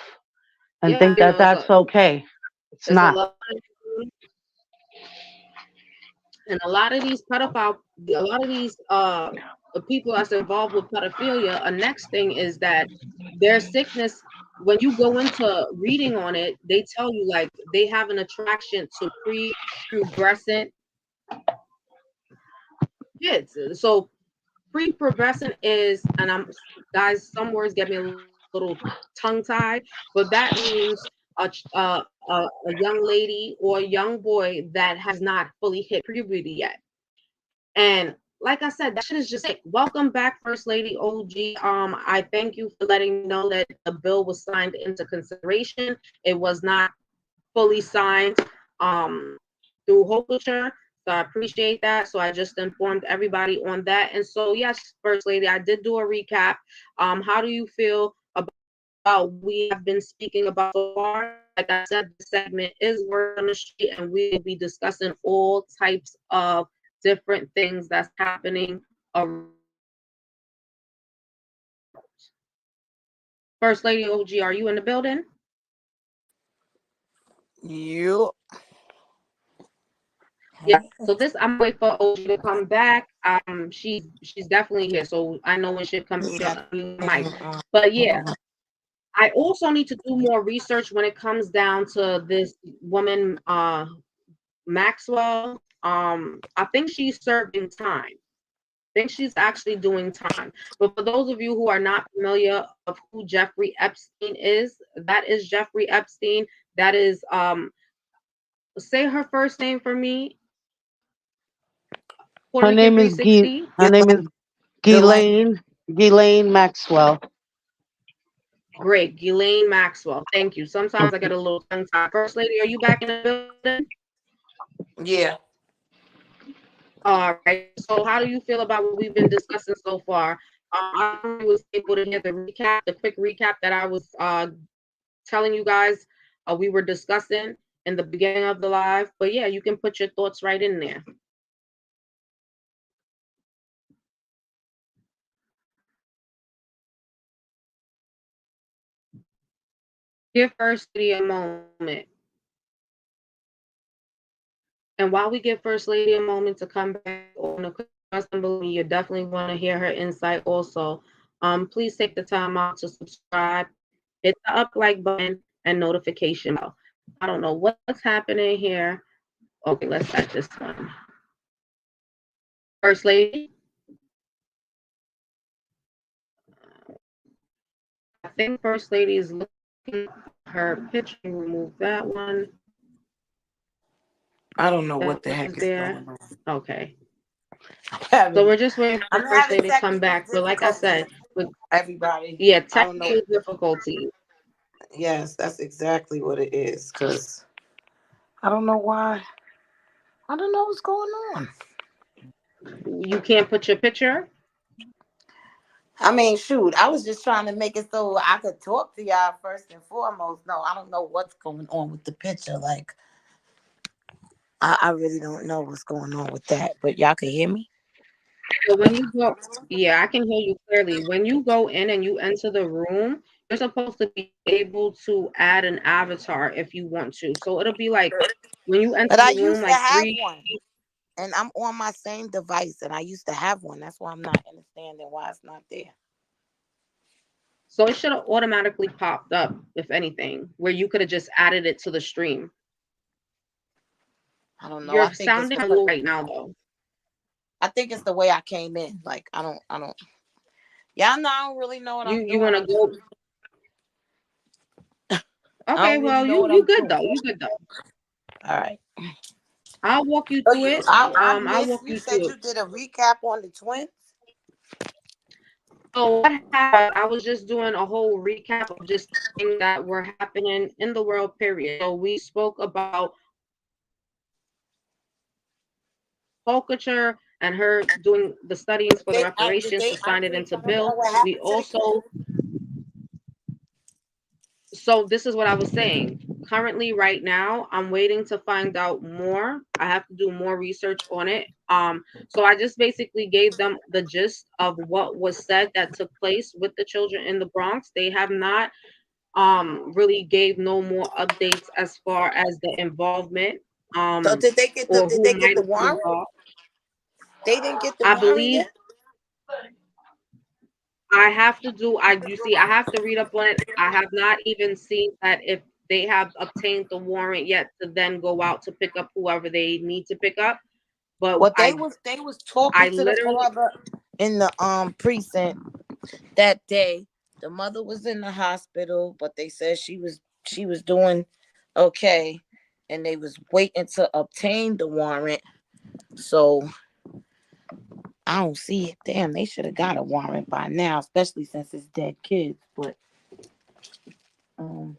and Yeah, think that that's okay. It's it's a not. lot. And a lot of these a lot of these people that's involved with pedophilia, a next thing is that their sickness, when you go into reading on it, they tell you like they have an attraction to pre-pubescent kids. So pre-pubescent is, and I'm guys, some words get me a little tongue-tied, but that means a young lady or a young boy that has not fully hit puberty yet. And like I said, that shit is just like, welcome back, First Lady OG. I thank you for letting me know that the bill was signed into consideration. It was not fully signed through Hochulture. So I appreciate that. So I just informed everybody on that. And so yes, First Lady, I did do a recap. How do you feel about we have been speaking about so far? Like I said, the segment is Word on the Street, and we will be discussing all types of different things that's happening around. First Lady OG, are you in the building? You. Yeah. So this, I'm waiting for OG to come back. She's definitely here. So I know when she comes, she'll unmute mic. But yeah, I also need to do more research when it comes down to this woman, Maxwell. I think she's serving time. I think she's actually doing time. But for those of you who are not familiar of who Jeffrey Epstein is, that is Jeffrey Epstein. That is say her first name for me. Puerto Her Rican name is 360. Her name is Ghislaine Maxwell. Great, Ghislaine Maxwell. Thank you. Sometimes I get a little tongue tied. First Lady, are you back in the building? Yeah. All right. So, how do you feel about what we've been discussing so far? I was able to hear the quick recap that I was telling you guys we were discussing in the beginning of the live. But yeah, you can put your thoughts right in there. Give First Lady a moment. And while we give First Lady a moment to come back on the question, you definitely want to hear her insight also. Please take the time out to subscribe, hit the up like button, and notification bell. I don't know what's happening here. Okay, let's set this one. First Lady. I think First Lady is looking at her picture. Remove that one. I don't know what the heck is there. going on. Okay. So we're just waiting for First Lady to come back. But like I said, with everybody. Yeah, technical difficulty. Yes, that's exactly what it is. Because I don't know why. I don't know what's going on. You can't put your picture? I mean, shoot, I was just trying to make it so I could talk to y'all first and foremost. No, I don't know what's going on with the picture. Like, I really don't know what's going on with that. But y'all can hear me? So when you go, yeah, I can hear you clearly. When you go in and you enter the room, you're supposed to be able to add an avatar if you want to. So it'll be like when you enter But I the room, used to like have one. And I'm on my same device, and I used to have one. That's why I'm not understanding why it's not there. So it should have automatically popped up, if anything, where you could have just added it to the stream. I don't know. You're sounding low right now, though. I think it's the way I came in. Like I don't. Y'all know I don't really know what I'm You doing. want to go? I Okay, don't really well, know what you I'm good doing. though. You good though. All right. I'll walk you So through it. I I'll missed. walk You you said through you it. did a recap on the twins. So what happened? I was just doing a whole recap of just things that were happening in the world. Period. So we spoke about Polkacher and her doing the studies for the Did reparations they to sign it actually into find out bill. what We happened to the also, so this is what I was saying. Currently, right now, I'm waiting to find out more. I have to do more research on it. So I just basically gave them the gist of what was said that took place with the children in the Bronx. They have not really gave no more updates as far as the involvement So um did they get the or did who they get might the have been warrant? involved. They didn't get the I warrant believe yet. I have to do I you see I have to read up on it. I have not even seen that if they have obtained the warrant yet to then go out to pick up whoever they need to pick up. But Well, I they was talking I to the literally father in the precinct that day. The mother was in the hospital, but they said she was doing okay, and they was waiting to obtain the warrant. So I don't see it. Damn, they should have got a warrant by now, especially since it's dead kids. But um,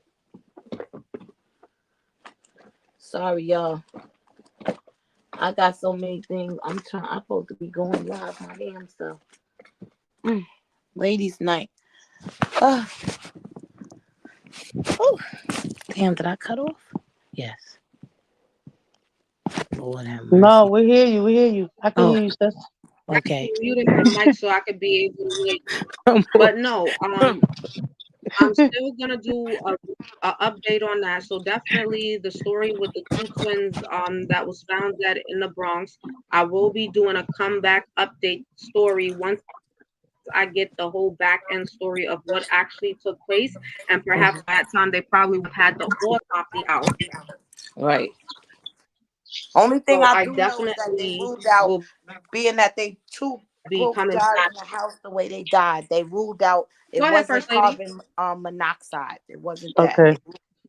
sorry y'all. I got so many things. I'm supposed to be going live my damn self. Mm, ladies' night. Uh, oh, damn, did I cut off? Yes. Lord have No, mercy. we hear you. We hear you. I can Oh, hear you, sis. okay. muted my mic so I could be able to hear you. But no, I'm still gonna do a update on that. So definitely the story with the two twins that was found dead in the Bronx. I will be doing a comeback update story once I get the whole back end story of what actually took place. And perhaps by that time they probably would have had the autopsy out. Right. Only thing So I I do know is that they definitely ruled out, will being that they two be both coming died back. in the house the way they died. They ruled out it Go ahead, wasn't First Lady. carbon monoxide. It wasn't that. Okay.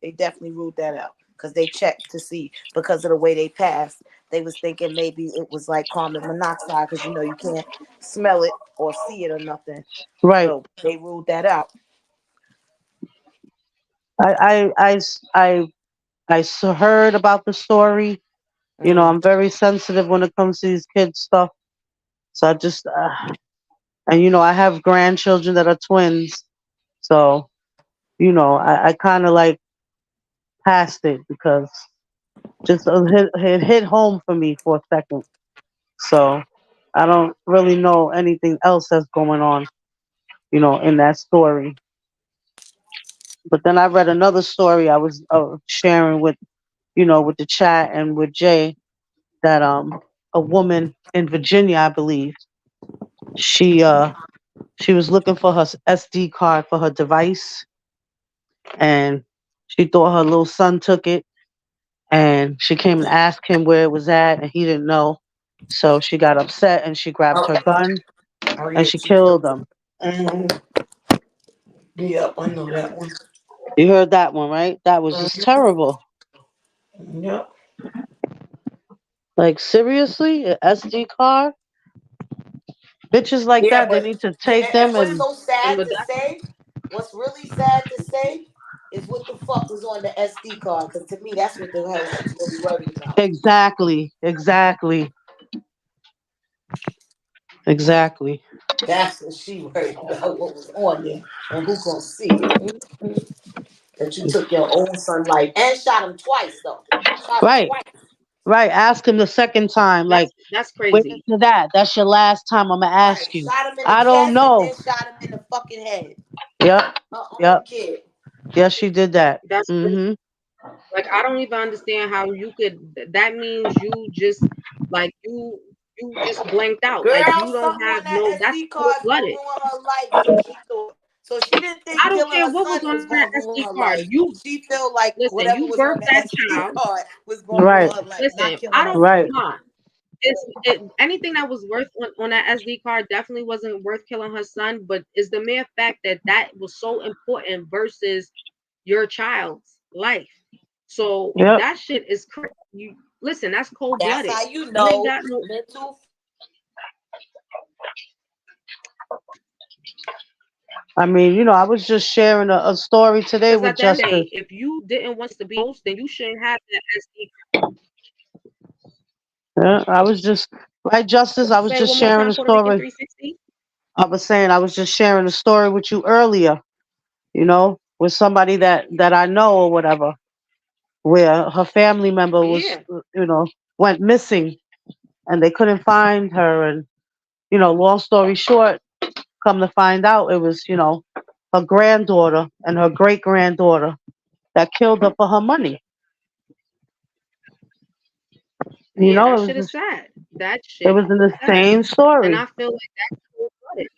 They definitely ruled that out because they checked to see, because of the way they passed. They was thinking maybe it was like carbon monoxide, because you can't smell it or see it or nothing. Right. So they ruled that out. Heard about the story. You know, Mm. I'm very sensitive when it comes to these kids stuff. So I just, and I have grandchildren that are twins. So, I kind of like passed it because just it hit home for me for a second. So I don't really know anything else that's going on, in that story. But then I read another story I was sharing with the chat and with Jay, that a woman in Virginia, I believe, she she was looking for her SD card for her device, and she thought her little son took it, and she came and asked him where it was at, and he didn't know. So she got upset and she grabbed her gun Oh and yeah, she she killed killed him. him. Mhm. Yep, I know that one. You heard that one, right? That was just terrible. Yep. Like, seriously, an SD card? Bitches like Yeah, that, they but need to take and them what's and so sad But to say, what's really sad to say, is what the fuck was on the SD card. Because to me, that's what the hell she's really worried about. exactly, exactly, exactly. That's what she worried about. What was on there and who gonna see it? Mhm. That you took your own son life and shot him twice though. Shot him Right, twice. right. Ask him the second time, like, that's where's crazy. that? That's your last time I'm gonna Right. ask you. Shot him in the I don't chest and know. then shot him in the fucking head. Yep, Her own yep. kid. Yes, she did that. That's Mm-hmm. like I don't even understand how you could. That means you just like you just blanked out. Like Girl, you don't something have on no. that That's SD cold card gonna blooded. ruin her life, so she thought. So she didn't I think don't killing care her what was son on was that gonna ruin SD her card. life. You She felt like listen. whatever You was on birthed the that SD child. card was gonna ruin Right, her life, not Listen, killing I her don't. son. right. Nah, anything that was worth on that SD card definitely wasn't worth killing her son, but it's the mere fact that that was so important versus your child's life. So Yep. that shit is crazy. You listen, that's cold That's blooded. how you You ain't know got no mental. I mean, I was just sharing a story today because with at the end of the day, Justice. if you didn't want to be host, then you shouldn't have that SD. Yeah, I was just right, Justice. I was Say it just one more sharing time, a Puerto Rican story. 360. I was saying I was just sharing a story with you earlier. With somebody that I know or whatever, where her family member was, Yeah, went missing and they couldn't find her. And, long story short, come to find out it was, her granddaughter and her great granddaughter that killed her for her money. yeah, that It was shit is sad. That it shit was in is the sad. same And story. I feel like that's cold-blooded.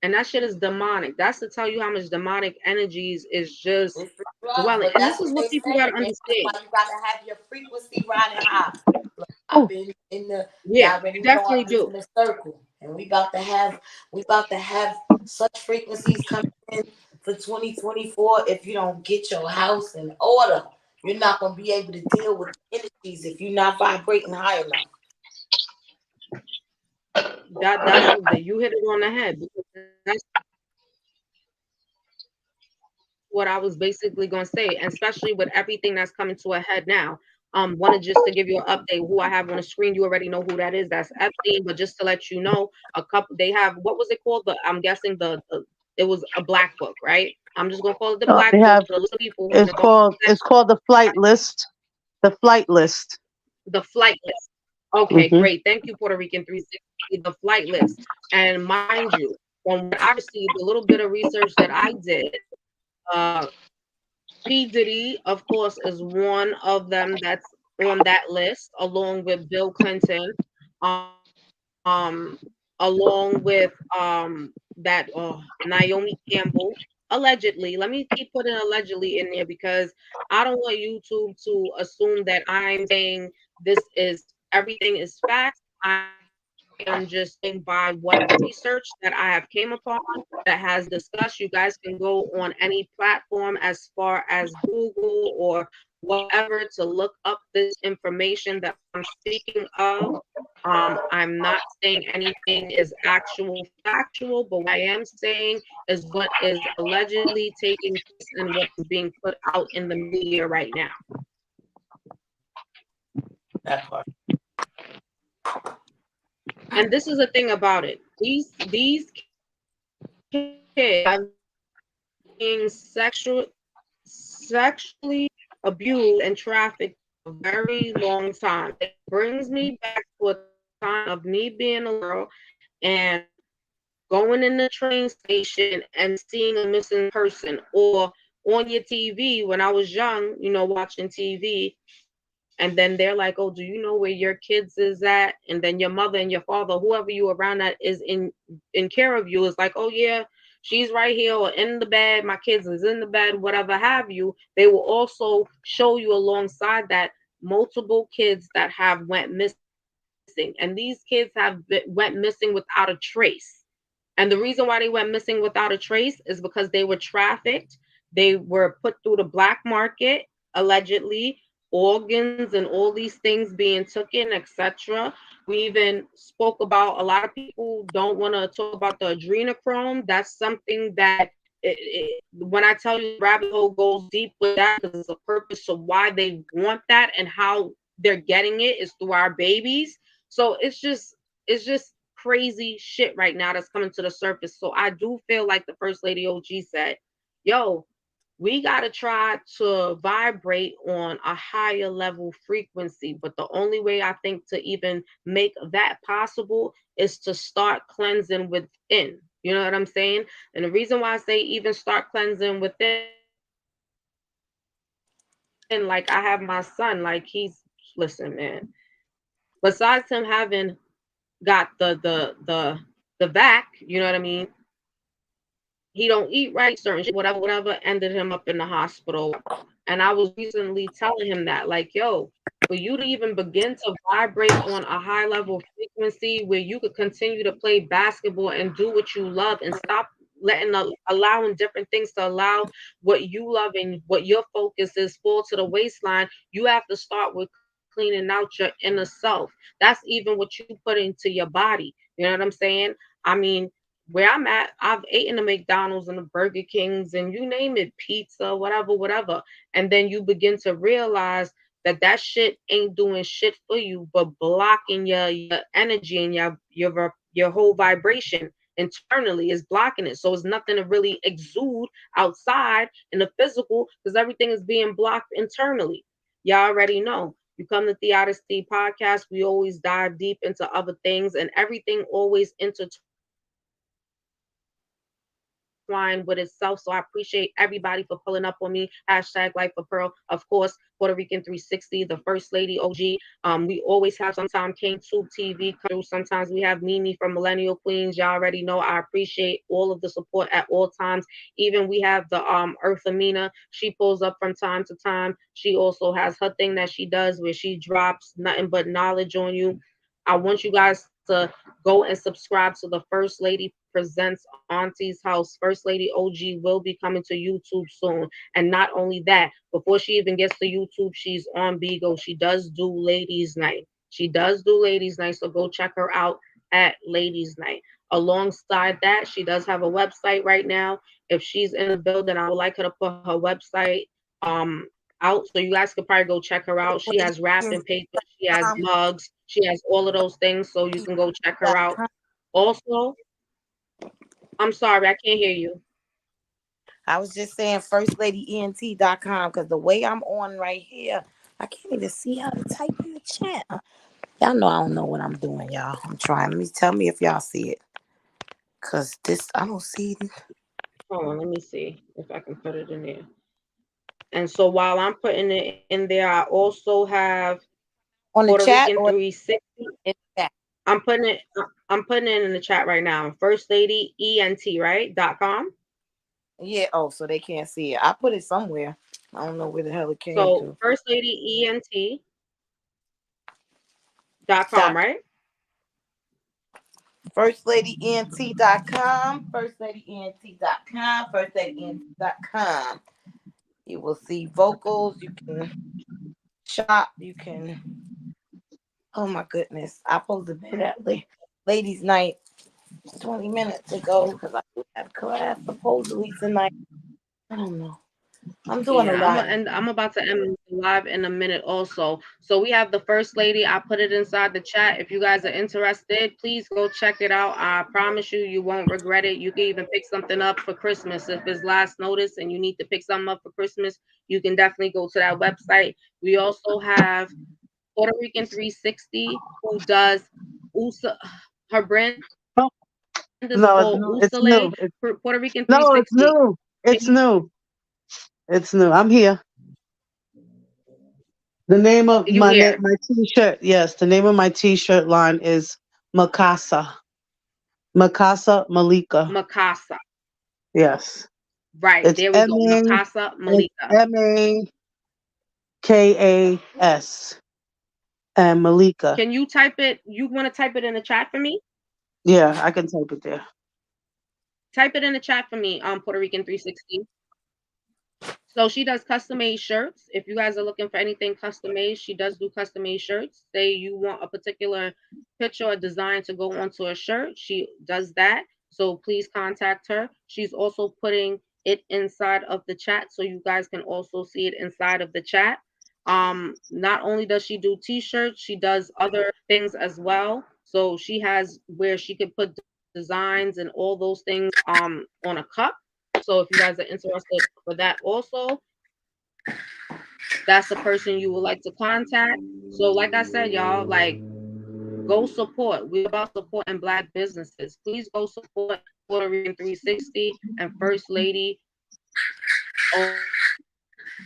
And that shit is demonic. That's to tell you how much demonic energies is just It's the drugs, dwelling. but And that's this is what what they people gotta say, man. That's understand. why you gotta have your frequency riding high. Look, I've Oh, been in the, Yeah, y'all already you know definitely I've been do. in the circle, and we about to have such frequencies coming in for 2024. If you don't get your house in order, you're not gonna be able to deal with the energies if you're not vibrating high enough. That you hit it on the head because that's what I was basically gonna say, and especially with everything that's coming to a head now. Wanted just to give you an update who I have on the screen. You already know who that is. That's Epstein. But just to let you know, a couple they have what was it called? I'm guessing the it was a black book, right? I'm just gonna call it the they black book have for the list of people who it's don't called it's called the flight list. The flight list. the flight list. Okay, Hmm. great. Thank you, Puerto Rican 360, the flight list. And mind you, from what I received, a little bit of research that I did, uh, P. Diddy, of course, is one of them that's on that list, along with Bill Clinton, along with that Naomi Campbell. Allegedly, let me keep putting allegedly in there because I don't want YouTube to assume that I'm saying this is everything is facts. I am just saying by what research that I have came upon that has discussed. You guys can go on any platform as far as Google or whatever to look up this information that I'm speaking of. I'm not saying anything is actual factual, but what I am saying is what is allegedly taking place and what is being put out in the media right now. That part. And this is the thing about it. These kids have being sexually abused and trafficked for a very long time. It brings me back to a time of me being a girl and going in the train station and seeing a missing person, or on your TV when I was young, watching TV. And then they're like, "Oh, do you know where your kids is at?" And then your mother and your father, whoever you around that is in care of you, is like, "Oh yeah, she's right here or in the bed. My kids is in the bed, whatever have you." They will also show you alongside that multiple kids that have went missing, and these kids went missing without a trace. And the reason why they went missing without a trace is because they were trafficked. They were put through the black market, allegedly, organs and all these things being taken, etc. We even spoke about a lot of people don't want to talk about the adrenochrome. That's something that when I tell you the rabbit hole goes deep with that because it's a purpose of why they want that and how they're getting it is through our babies. So it's just crazy shit right now that's coming to the surface. So I do feel like the first lady OG said, yo, we got to try to vibrate on a higher level frequency. But the only way I think to even make that possible is to start cleansing within. You know what I'm saying? And the reason why I say even start cleansing within, like I have my son, like listen, man, besides him having got the vac, you know what I mean? He don't eat right, certain shit, whatever, ended him up in the hospital. And I was recently telling him that, like, yo, for you to even begin to vibrate on a high level frequency where you could continue to play basketball and do what you love and stop allowing different things to allow what you love and what your focus is fall to the waistline. You have to start with cleaning out your inner self. That's even what you put into your body. You know what I'm saying? I mean, where I'm at, I've eaten the McDonald's and the Burger Kings and you name it, pizza, whatever, whatever. And then you begin to realize that that shit ain't doing shit for you, but blocking your energy and your whole vibration internally is blocking it. So it's nothing to really exude outside in the physical because everything is being blocked internally. Y'all already know. You come to Theodicy podcast, we always dive deep into other things and everything always intertwined with itself. So I appreciate everybody for pulling up on me. #LifeOfPearl, of course, Puerto Rican 360, the First Lady OG. We always have sometime King Tube TV come through. Sometimes we have Mimi from Millennial Queens. Y'all already know I appreciate all of the support at all times. Even we have the Earth Amina. She pulls up from time to time. She also has her thing that she does where she drops nothing but knowledge on you. I want you guys to go and subscribe to the First Lady Presents Auntie's House. First Lady OG will be coming to YouTube soon. And not only that, before she even gets to YouTube, she's on Bigo. She does do Ladies Night. She does do Ladies Night. So go check her out at Ladies Night. Alongside that, she does have a website right now. If she's in the building, I would like her to put her website out so you guys could probably go check her out. She has wrapping paper, she has mugs, she has all of those things, so you can go check her out. Also, I'm sorry, I can't hear you. I was just saying firstladyent.com because the way I'm on right here, I can't even see how to type in the chat. Y'all know I don't know what I'm doing, y'all. I'm trying. Tell me if y'all see it. Cause this I don't see it. Hold on, let me see if I can put it in there. And so while I'm putting it in there, I also have On the Puerto chat Rican or 360. in the chat? I'm putting it in the chat right now. First Lady ENT, right? .com. Yeah. Oh, so they can't see it. I put it somewhere. I don't know where the hell it came So to. First Lady ENT.com, Dot right? firstladyent.com. Firstladyent.com. Firstladyent.com. You will see vocals. You can shop. You can. Oh my goodness! I posted that ladies' night 20 minutes ago because I have class supposedly tonight. I don't know. I'm doing a Yeah, lot. I'm about to end live in a minute also. So we have the First Lady. I put it inside the chat. If you guys are interested, please go check it out. I promise you, you won't regret it. You can even pick something up for Christmas. If it's last notice and you need to pick something up for Christmas, you can definitely go to that website. We also have Puerto Rican 360 who does USA. Her brand is Oh, called Usale no, it's Puerto new. Rican No, 360. it's new. Can It's new. It's new. I'm here. The name of you here? my t-shirt. Yes, the name of my t-shirt line is Makasa. Makasa Malika. Mikasa. Yes. Right, It's there we M go. A Mikasa it's Malika. MAKAS and Malika. Can you type it? You want to type it in the chat for me? Yeah, I can type it there. Type it in the chat for me, Puerto Rican 360. So she does custom made shirts. If you guys are looking for anything custom made, she does do custom made shirts. Say you want a particular picture or design to go onto a shirt, she does that. So please contact her. She's also putting it inside of the chat so you guys can also see it inside of the chat. Not only does she do t-shirts, she does other things as well. So she has where she could put designs and all those things on a cup. So if you guys are interested for that also, that's the person you would like to contact. So like I said, y'all, like go support. We're about supporting black businesses. Please go support Puerto Rican 360 and First Lady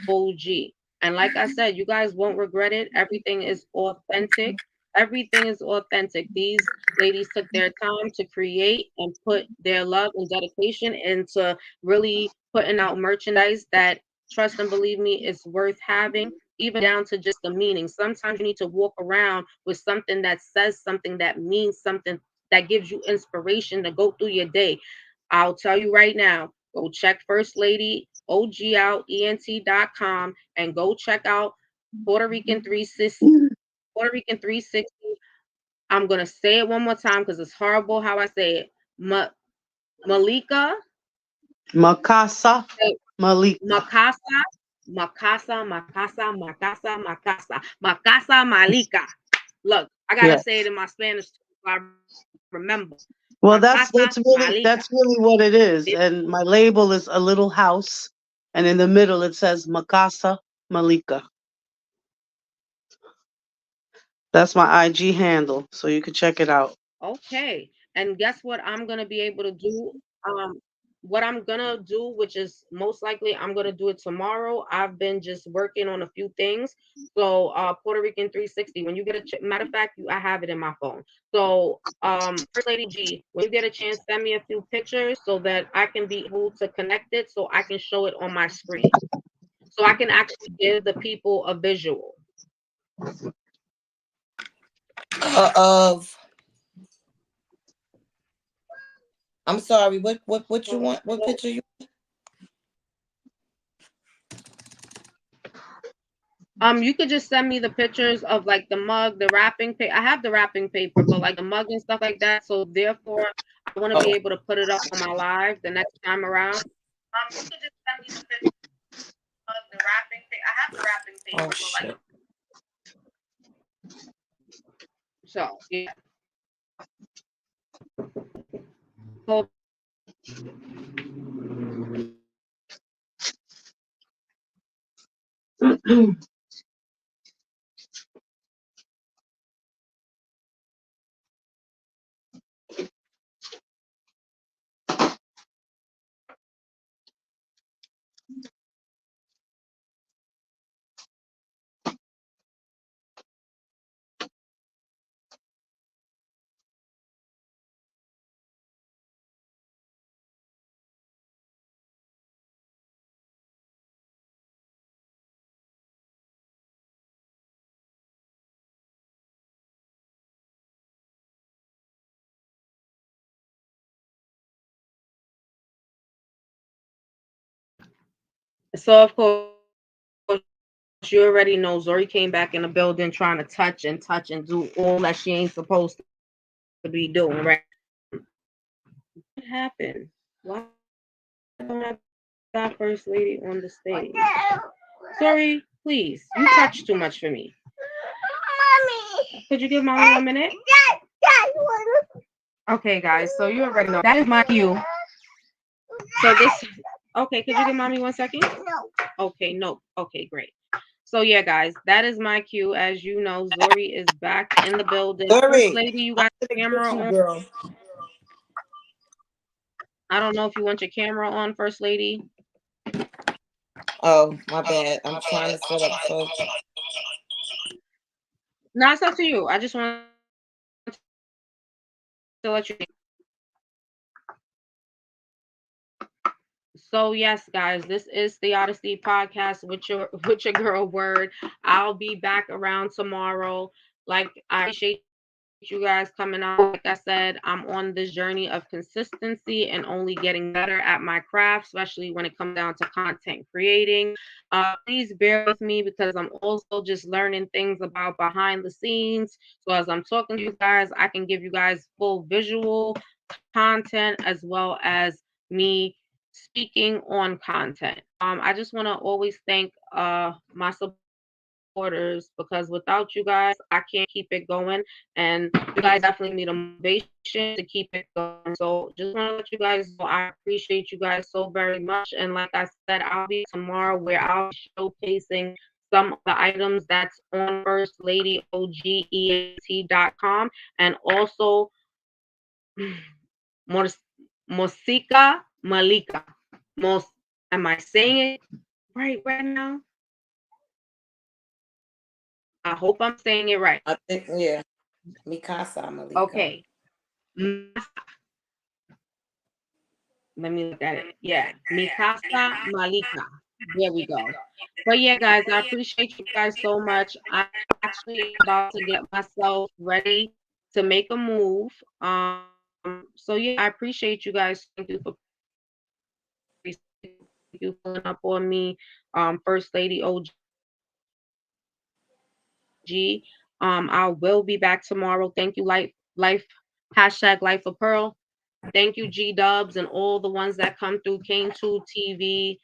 OG. And like I said, you guys won't regret it. Everything is authentic. Everything is authentic. These ladies took their time to create and put their love and dedication into really putting out merchandise that, trust and believe me, is worth having. even down to just the meaning. Sometimes you need to walk around with something that says something, that means something, that gives you inspiration to go through your day. I'll tell you right now, go check First Lady OG out, ENT.com, and go check out Puerto Rican 360. Puerto Rican 360. I'm gonna say it one more time because it's horrible how I say it. Malika, Makasa Malika. Makasa, Makasa, Makasa, Makasa, Makasa, Makasa Malika. Look, I gotta Yes. say it in my Spanish too, so I remember. Well, Makasa Malika. that's really what it is. And my label is a little house, and in the middle it says Makasa Malika. That's my IG handle, so you can check it out. Okay. And guess what I'm gonna be able to do? Um, what I'm gonna do, which is most likely I'm gonna do it tomorrow. I've been just working on a few things. So Puerto Rican 360. When you get matter of fact, I have it in my phone. So First Lady G, when you get a chance, send me a few pictures so that I can be able to connect it so I can show it on my screen. So I can actually give the people a visual. Of I'm sorry. What you want? What picture you? You could just send me the pictures of like the mug, the wrapping paper. I have the wrapping paper, but like the mug and stuff like that. So therefore, I want to be able to put it up on my live the next time around. You could just send me the pictures of the wrapping paper. I have the wrapping paper, Oh shit. so yeah. So of course, you already know Zori came back in the building trying to touch and do all that she ain't supposed to be doing, right? What happened? Why don't I got First Lady on the stage? Zori, please, you touch too much for me. Mommy. Could you give mommy 1 minute? Okay, guys, so you already know that is my cue. So this, okay, could you give mommy 1 second? No. Okay, no. Okay, great. So yeah, guys, that is my cue. As you know, Zori is back in the building. First Zori, Lady, you got the camera on. girl. I don't know if you want your camera on, First Lady. Oh, my bad. I'm trying to set up so. No, it's up to you. I just want to let you. So yes, guys, this is the Odyssey podcast with your girl Word. I'll be back around tomorrow. Like, I appreciate you guys coming out. Like I said, I'm on this journey of consistency and only getting better at my craft, especially when it comes down to content creating. Please bear with me because I'm also just learning things about behind the scenes. So as I'm talking to you guys, I can give you guys full visual content as well as me speaking on content. I just want to always thank my supporters because without you guys, I can't keep it going. And you guys definitely need a motivation to keep it going. So just want to let you guys know I appreciate you guys so very much. And like I said, I'll be tomorrow where I'll be showcasing some of the items that's on First Lady OGENT.com and also Mosica Malika. Mos, am I saying it right now? I hope I'm saying it right. I think yeah. Mikasa Malika. Okay. Let me look at it. Yeah, Mikasa Malika. There we go. But yeah, guys, I appreciate you guys so much. I'm actually about to get myself ready to make a move. So yeah, I appreciate you guys. Thank you for you pulling up on me, First Lady OG. I will be back tomorrow. Thank you, life hashtag Life of Pearl. Thank you, G Dubs, and all the ones that come through Kane 2 TV,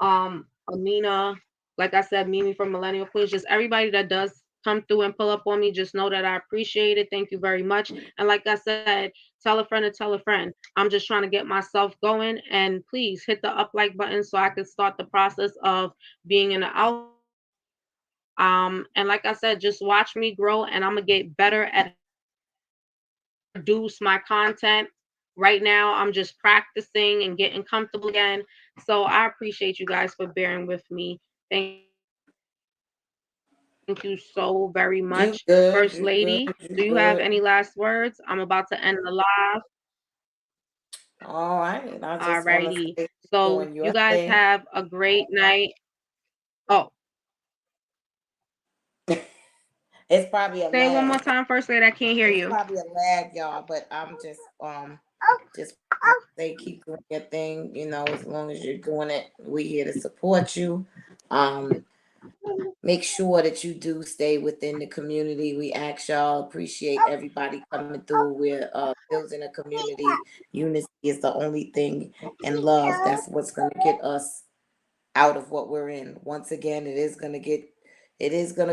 Amina, like I said, Mimi from Millennial Queens, just everybody that does come through and pull up on me, just know that I appreciate it. Thank you very much. And like I said, tell a friend to tell a friend. I'm just trying to get myself going. And please hit the up like button so I can start the process of being in the algorithm. And like I said, just watch me grow and I'm gonna get better at produce my content. Right now, I'm just practicing and getting comfortable again. So I appreciate you guys for bearing with me. Thank you so very much. First Lady, do you have any last You good, words? you I'm about to good. end the live. All right. I just Alrighty. want to say So you're you doing your guys thing. have a great night. Oh, It's probably a say it one lag. more time, First Lady. I can't hear It's you. probably a lag, y'all, but I'm just say keep doing your thing, as long as you're doing it, we here to support you. Um Make sure that you do stay within the community. We ask y'all, appreciate everybody coming through. We're building a community. Unity is the only thing, and love. That's what's gonna get us out of what we're in. Once again, it is gonna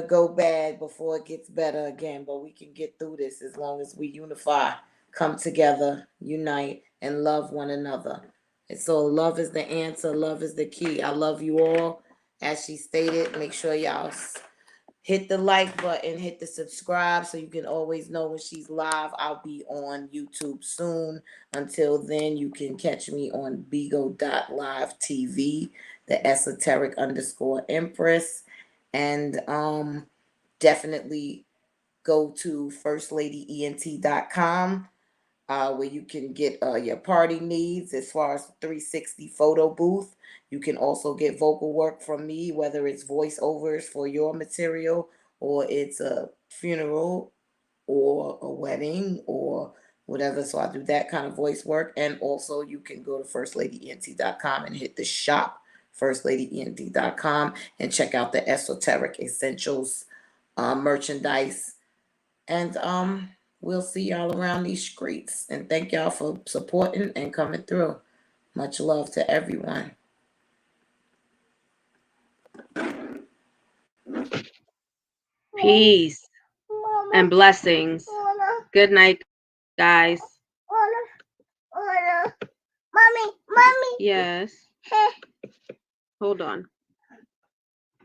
go bad before it gets better again, but we can get through this as long as we unify, come together, unite, and love one another. And so love is the answer, love is the key. I love you all. As she stated, make sure y'all hit the like button, hit the subscribe so you can always know when she's live. I'll be on YouTube soon. Until then, you can catch me on Bigo.live TV, the esoteric underscore empress. And definitely go to firstladyent.com, where you can get your party needs as far as 360 photo booth. You can also get vocal work from me, whether it's voiceovers for your material or it's a funeral or a wedding or whatever. So I do that kind of voice work. And also you can go to firstladyent.com and hit the shop, firstladyent.com, and check out the esoteric essentials merchandise. And we'll see y'all around these streets. And thank y'all for supporting and coming through. Much love to everyone. Peace and blessings. Good night, guys. Yes. Hold on.